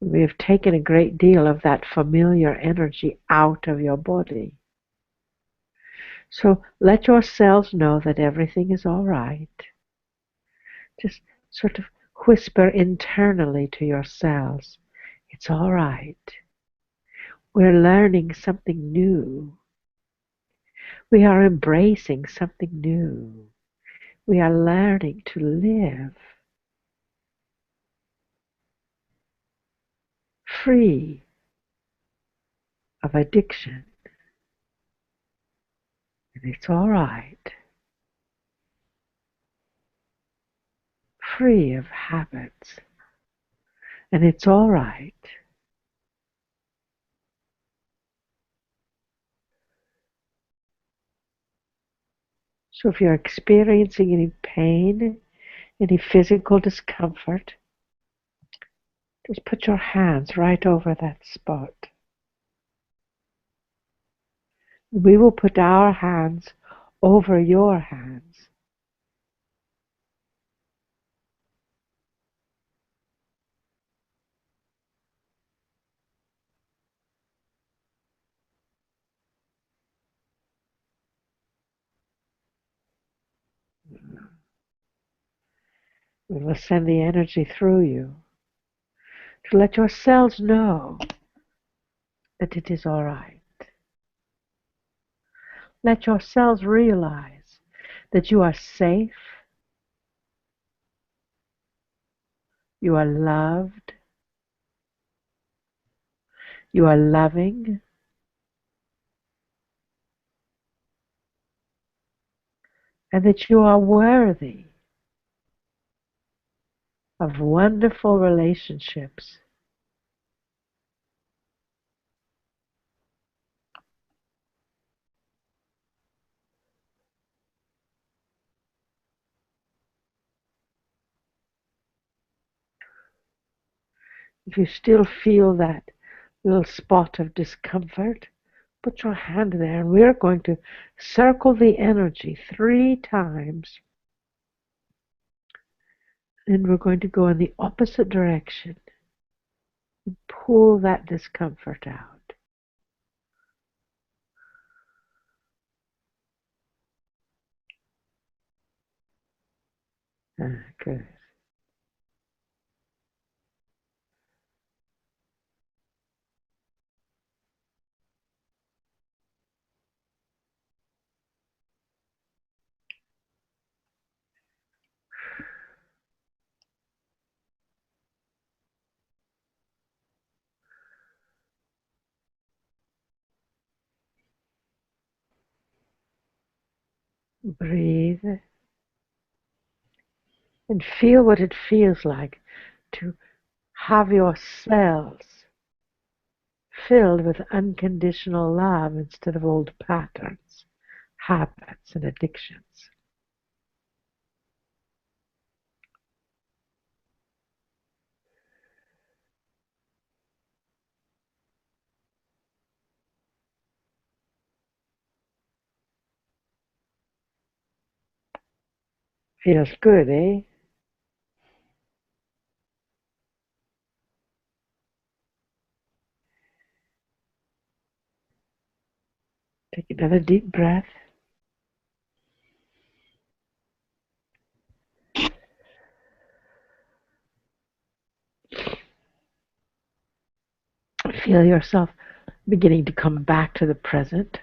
We have taken a great deal of that familiar energy out of your body. So let your cells know that everything is all right. Just sort of whisper internally to your cells, it's all right. We're learning something new. We are embracing something new. We are learning to live free of addiction. And it's all right. Free of habits. And it's all right. So if you're experiencing any pain, any physical discomfort, just put your hands right over that spot. We will put our hands over your hands. We will send the energy through you to let your cells know that it is all right. Let yourselves realize that you are safe, you are loved, you are loving, and that you are worthy of wonderful relationships. If you still feel that little spot of discomfort, put your hand there, and we're going to circle the energy 3 times. Then we're going to go in the opposite direction and pull that discomfort out. Good. Breathe and feel what it feels like to have your cells filled with unconditional love instead of old patterns, habits, and addictions. Feels good, eh? Take another deep breath. Feel yourself beginning to come back to the present.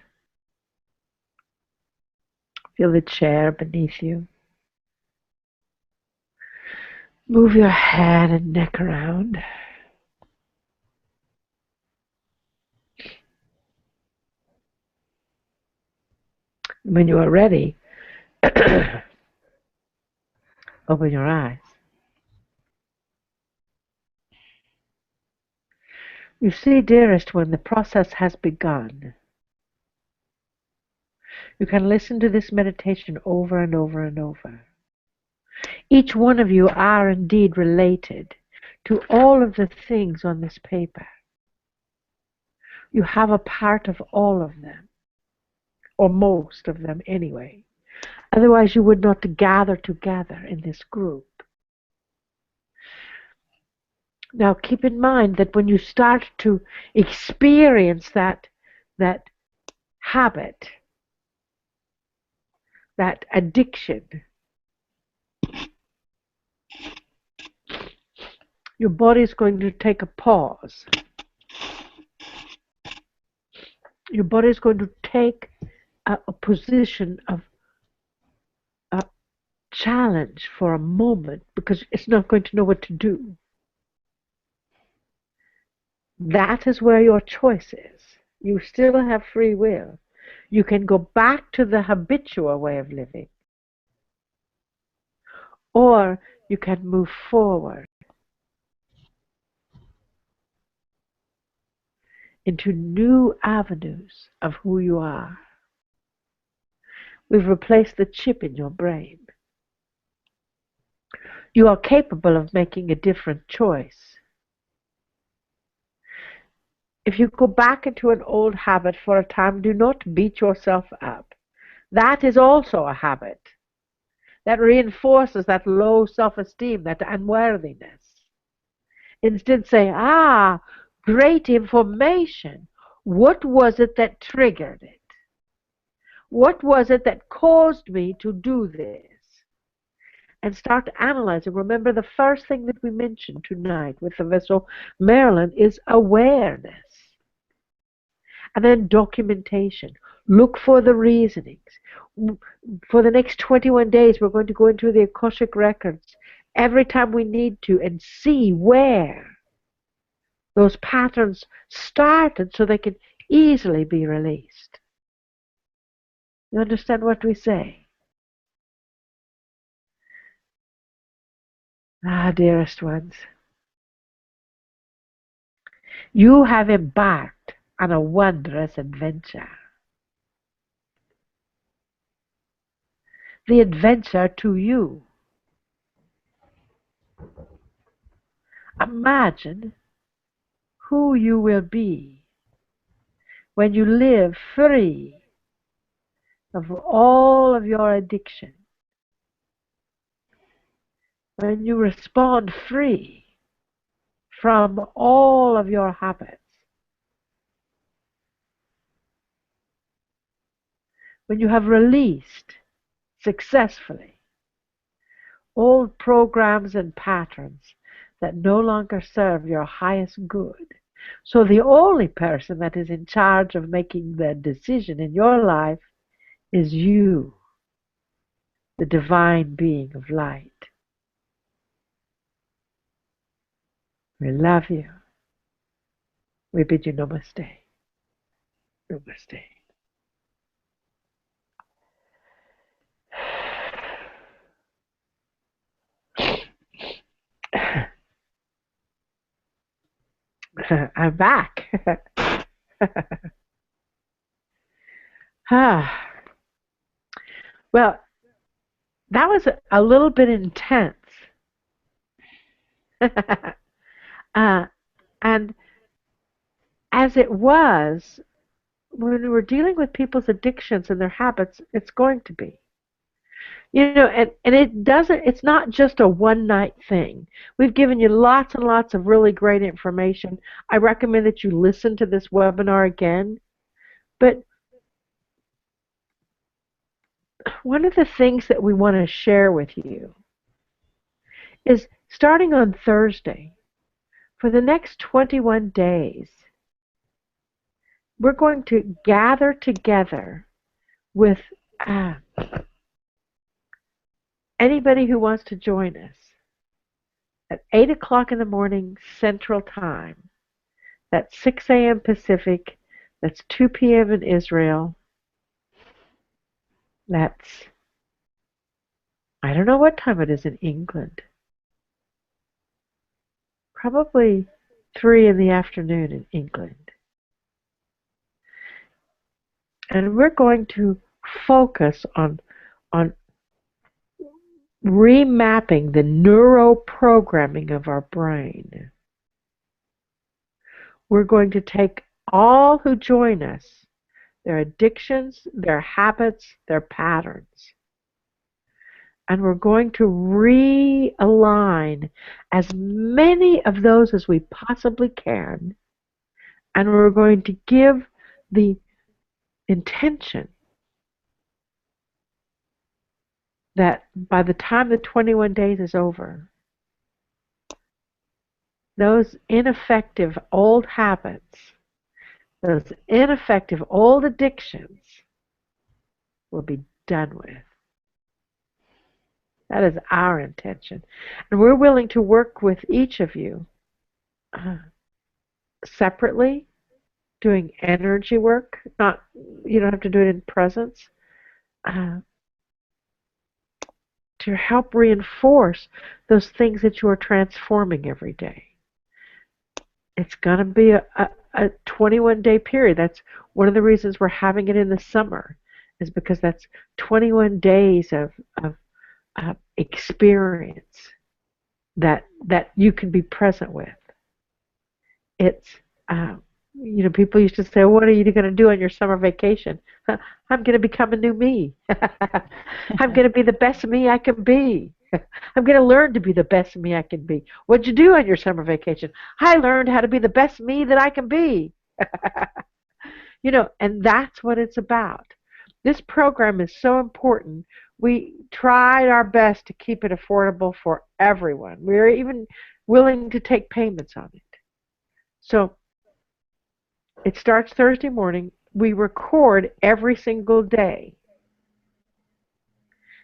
Feel the chair beneath you. Move your head and neck around. When you are ready, open your eyes. You see, dearest, when the process has begun, you can listen to this meditation over and over and over. Each one of you are indeed related to all of the things on this paper. You have a part of all of them, or most of them anyway. Otherwise, you would not gather together in this group. Now, keep in mind that when you start to experience that habit, that addiction, your body is going to take a pause. Your body is going to take a position of a challenge for a moment because it's not going to know what to do. That is where your choice is. You still have free will. You can go back to the habitual way of living, or you can move forward into new avenues of who you are. We've replaced the chip in your brain. You are capable of making a different choice. If you go back into an old habit for a time, do not beat yourself up. That is also a habit that reinforces that low self-esteem, that unworthiness. Instead say, great information. What was it that triggered it? What was it that caused me to do this? And start analyzing. Remember, the first thing that we mentioned tonight with the vessel Marilyn is awareness. And then documentation. Look for the reasonings. For the next 21 days, we're going to go into the Akashic records every time we need to and see where those patterns started so they can easily be released. You understand what we say? Ah, dearest ones, you have embarked on a wondrous adventure. The adventure to you. Imagine who you will be when you live free of all of your addiction, when you respond free from all of your habits, when you have released successfully old programs and patterns that no longer serve your highest good. So the only person that is in charge of making the decision in your life is you, the divine being of light. We love you. We bid you namaste. Namaste. I'm back. Well, that was a little bit intense. And as it was, when we're dealing with people's addictions and their habits, it's going to be. And it's not just a one night thing. We've given you lots and lots of really great information. I recommend that you listen to this webinar again. But one of the things that we want to share with you is starting on Thursday, for the next 21 days, we're going to gather together with anybody who wants to join us at 8 o'clock in the morning Central Time. That's 6 a.m. Pacific. That's 2 p.m. in Israel. That's, I don't know what time it is in England. Probably 3 in the afternoon in England. And we're going to focus on remapping the neuroprogramming of our brain. We're going to take all who join us, their addictions, their habits, their patterns, and we're going to realign as many of those as we possibly can, and we're going to give the intention that by the time the 21 days is over, those ineffective old habits, those ineffective old addictions will be done with. That is our intention. And we're willing to work with each of you separately, doing energy work. You don't have to do it in presence. To help reinforce those things that you are transforming every day. It's going to be a 21-day period. That's one of the reasons we're having it in the summer, is because that's 21 days of experience that you can be present with. It's people used to say, "What are you going to do on your summer vacation?" I'm going to become a new me. I'm going to be the best me I can be. I'm going to learn to be the best me I can be. What'd you do on your summer vacation? I learned how to be the best me that I can be. And that's what it's about. This program is so important. We tried our best to keep it affordable for everyone. We're even willing to take payments on it. So It starts Thursday morning. We record every single day.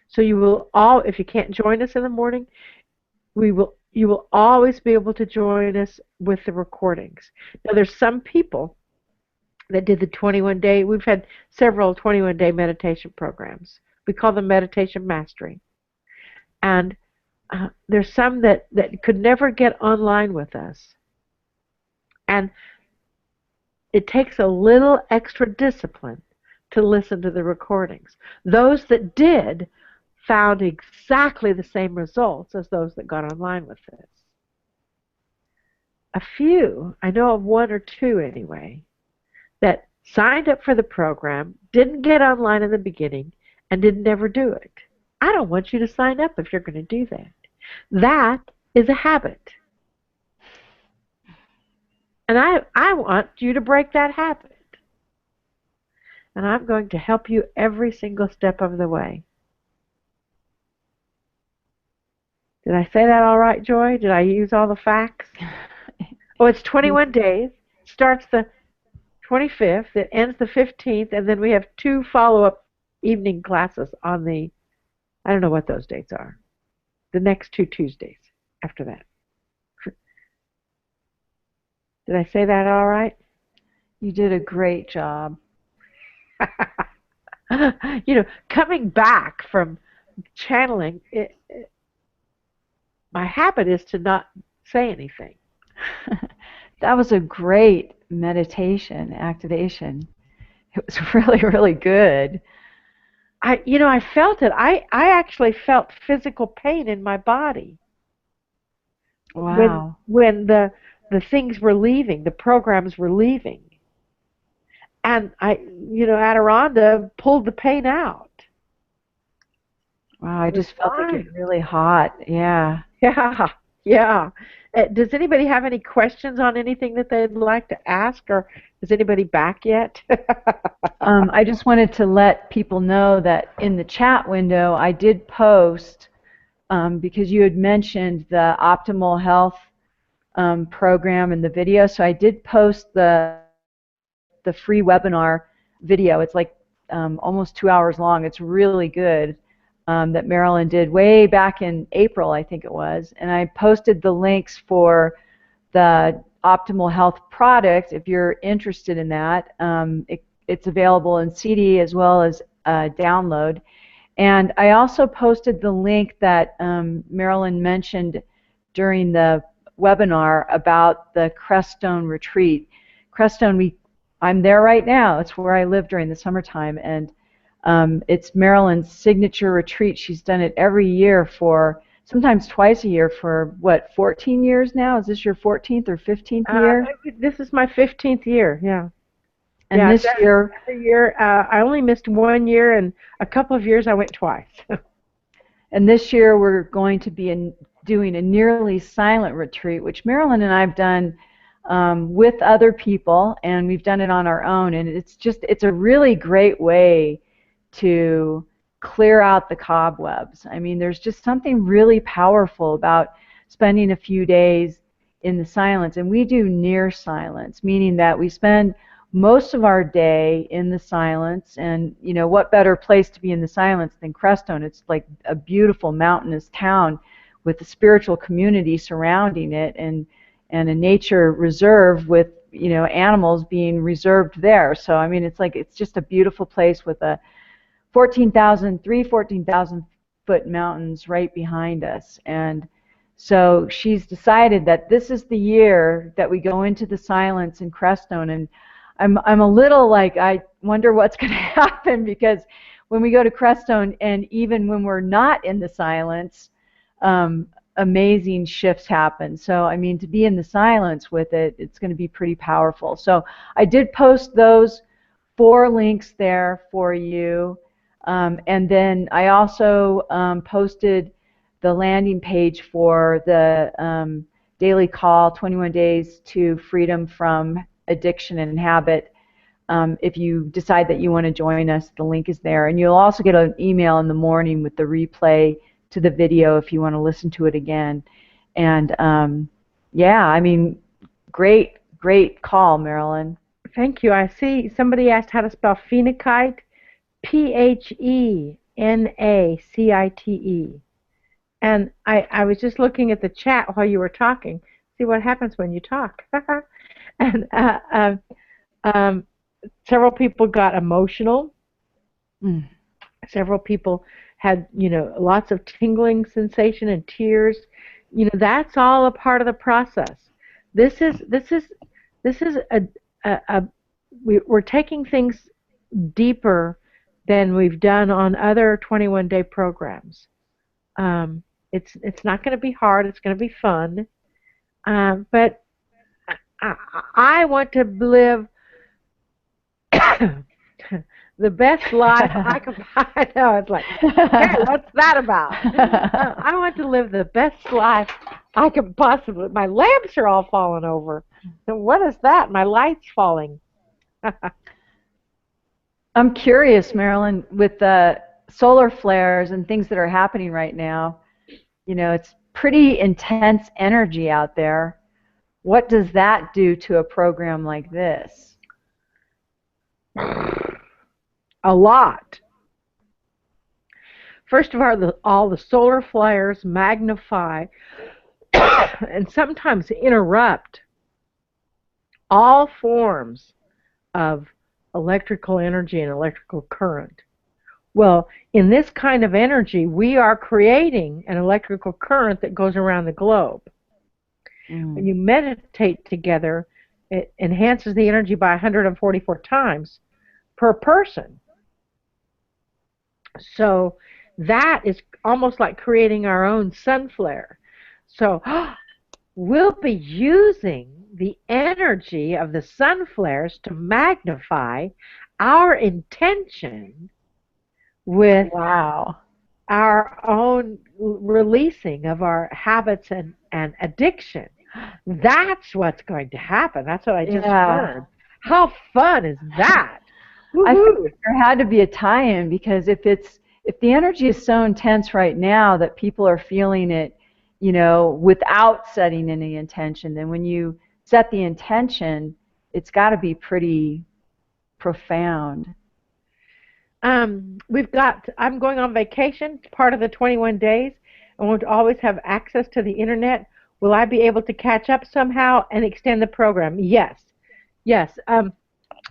So you will all, if you can't join us in the morning, you will always be able to join us with the recordings. Now there's some people that did the 21-day. We've had several 21-day meditation programs. We call them meditation mastery. And there's some that could never get online with us. And it takes a little extra discipline to listen to the recordings. Those that did found exactly the same results as those that got online with this. A few, I know of one or two anyway, that signed up for the program, didn't get online in the beginning, and didn't ever do it. I don't want you to sign up if you're going to do that. That is a habit. And I want you to break that habit. And I'm going to help you every single step of the way. Did I say that all right, Joy? Did I use all the facts? Oh, it's 21 days. Starts the 25th. It ends the 15th. And then we have 2 follow-up evening classes on the, I don't know what those dates are, the next 2 Tuesdays after that. Did I say that all right? You did a great job. You know, coming back from channeling, my habit is to not say anything. That was a great meditation activation. It was really, really good. I felt it. I actually felt physical pain in my body. Wow. When the things were leaving, the programs were leaving. And Adironnda pulled the pain out. Wow, I just felt it get really hot. Yeah. Yeah, yeah. Does anybody have any questions on anything that they'd like to ask, or is anybody back yet? I just wanted to let people know that in the chat window, I did post, because you had mentioned the Optimal Health program and the video, so I did post the free webinar video. It's like almost 2 hours long. It's really good. That Marilyn did way back in April, I think it was. And I posted the links for the Optimal Health product if you're interested in that. It's available in CD as well as download. And I also posted the link that Marilyn mentioned during the webinar about the Crestone retreat. Crestone, I'm there right now. It's where I live during the summertime, and it's Marilyn's signature retreat. She's done it every year for, sometimes twice a year for, what, 14 years now? Is this your 14th or 15th year? This is my 15th year, yeah. And yeah, this year, every year, I only missed 1 year, and a couple of years I went twice. And this year we're going to be doing a nearly silent retreat, which Marilyn and I have done with other people, and we've done it on our own. And it's a really great way to clear out the cobwebs. I mean, there's just something really powerful about spending a few days in the silence. And we do near silence, meaning that we spend most of our day in the silence. And, you know, what better place to be in the silence than Crestone? It's like a beautiful mountainous town with a spiritual community surrounding it, and a nature reserve with, you know, animals being reserved there. So, I mean, it's just a beautiful place with a 14,000 foot mountains right behind us. And so she's decided that this is the year that we go into the silence in Crestone. And I'm a little like, I wonder what's going to happen, because when we go to Crestone, and even when we're not in the silence, amazing shifts happen. So, I mean, to be in the silence with it, it's going to be pretty powerful. So I did post those 4 links there for you. And then I also posted the landing page for the daily call, 21 Days to Freedom from Addiction and Habit. If you decide that you want to join us, the link is there. And you'll also get an email in the morning with the replay to the video if you want to listen to it again. And yeah, I mean, great call, Marilyn. Thank you. I see somebody asked how to spell phenakite. Phenacite. And I was just looking at the chat while you were talking. See what happens when you talk. And um, several people got emotional. Mm. Several people had, lots of tingling sensation and tears. That's all a part of the process. This is we're taking things deeper than we've done on other 21-day programs. It's not going to be hard. It's going to be fun. But I want to live the best life I can find. I know, it's like, hey, what's that about? I want to live the best life I can possibly. My lamps are all falling over. So what is that? My light's falling. I'm curious, Marilyn, with the solar flares and things that are happening right now, it's pretty intense energy out there. What does that do to a program like this? A lot. First of all the solar flares magnify and sometimes interrupt all forms of electrical energy and electrical current. Well, in this kind of energy, we are creating an electrical current that goes around the globe. When you meditate together, it enhances the energy by 144 times per person. So that is almost like creating our own sun flare. So we'll be using the energy of the sun flares to magnify our intention with our own releasing of our habits and addiction. That's what's going to happen. That's what I just heard. How fun is that? I think there had to be a tie-in, because if the energy is so intense right now that people are feeling it, without setting any intention, then when you set the intention, it's got to be pretty profound. I'm going on vacation, part of the 21 days. I won't always have access to the internet. Will I be able to catch up somehow and extend the program? Yes.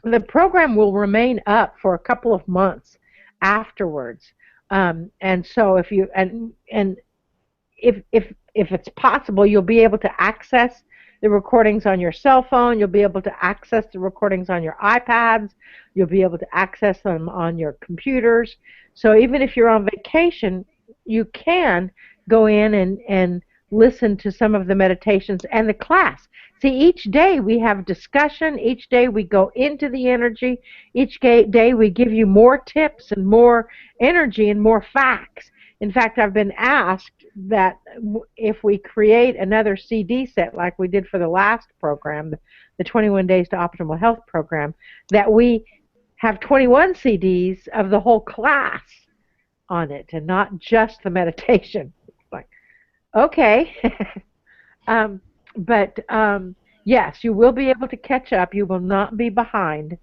The program will remain up for a couple of months afterwards, and so if you if it's possible, you'll be able to access the recordings on your cell phone. You'll be able to access the recordings on your iPads. You'll be able to access them on your computers. So even if you're on vacation, you can go in and listen to some of the meditations and the class. See, each day we have discussion. Each day we go into the energy. Each day we give you more tips and more energy and more facts. In fact, I've been asked that if we create another CD set like we did for the last program, the 21 Days to Optimal Health program, that we have 21 CDs of the whole class on it and not just the meditation. Like, okay. But yes, you will be able to catch up. You will not be behind.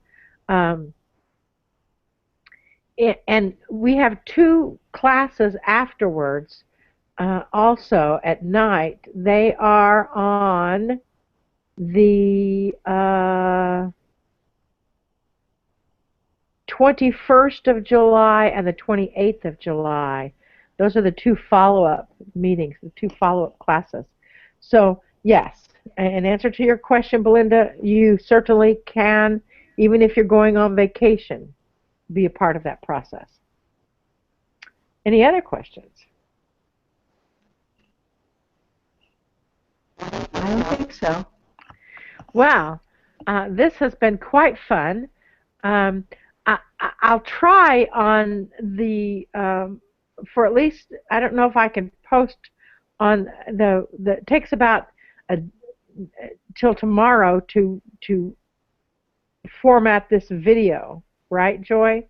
And we have 2 classes afterwards, also at night. They are on the 21st of July and the 28th of July. Those are the 2 follow-up meetings, the 2 follow-up classes. So, yes, in answer to your question, Belinda, you certainly can, even if you're going on vacation, be a part of that process. Any other questions? I don't think so. Wow, this has been quite fun. I'll try on the, for at least, I don't know if I can post on it takes about till tomorrow to format this video, right, Joy?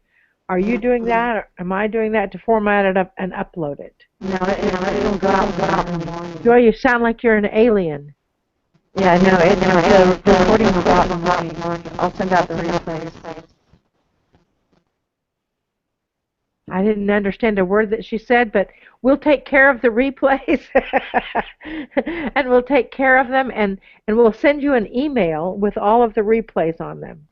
Are you doing that, or am I doing that to format it up and upload it? No, it'll go out in the morning. Joy, you sound like you're an alien. Yeah, no, the recordings were brought in the morning. I'll send out the replays. I didn't understand a word that she said, but we'll take care of the replays and we'll take care of them and we'll send you an email with all of the replays on them.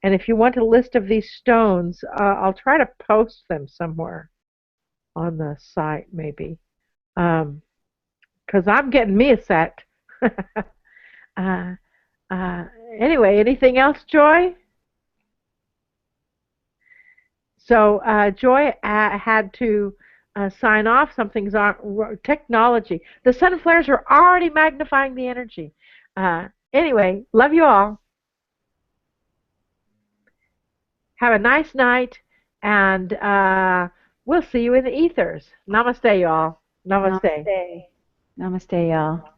And if you want a list of these stones, I'll try to post them somewhere on the site maybe. Because I'm getting me a set. uh, anyway, anything else, Joy? So Joy had to sign off. Something's on technology. The sun flares are already magnifying the energy. Anyway, love you all. Have a nice night, and we'll see you in the ethers. Namaste, y'all. Namaste. Namaste. Namaste, y'all.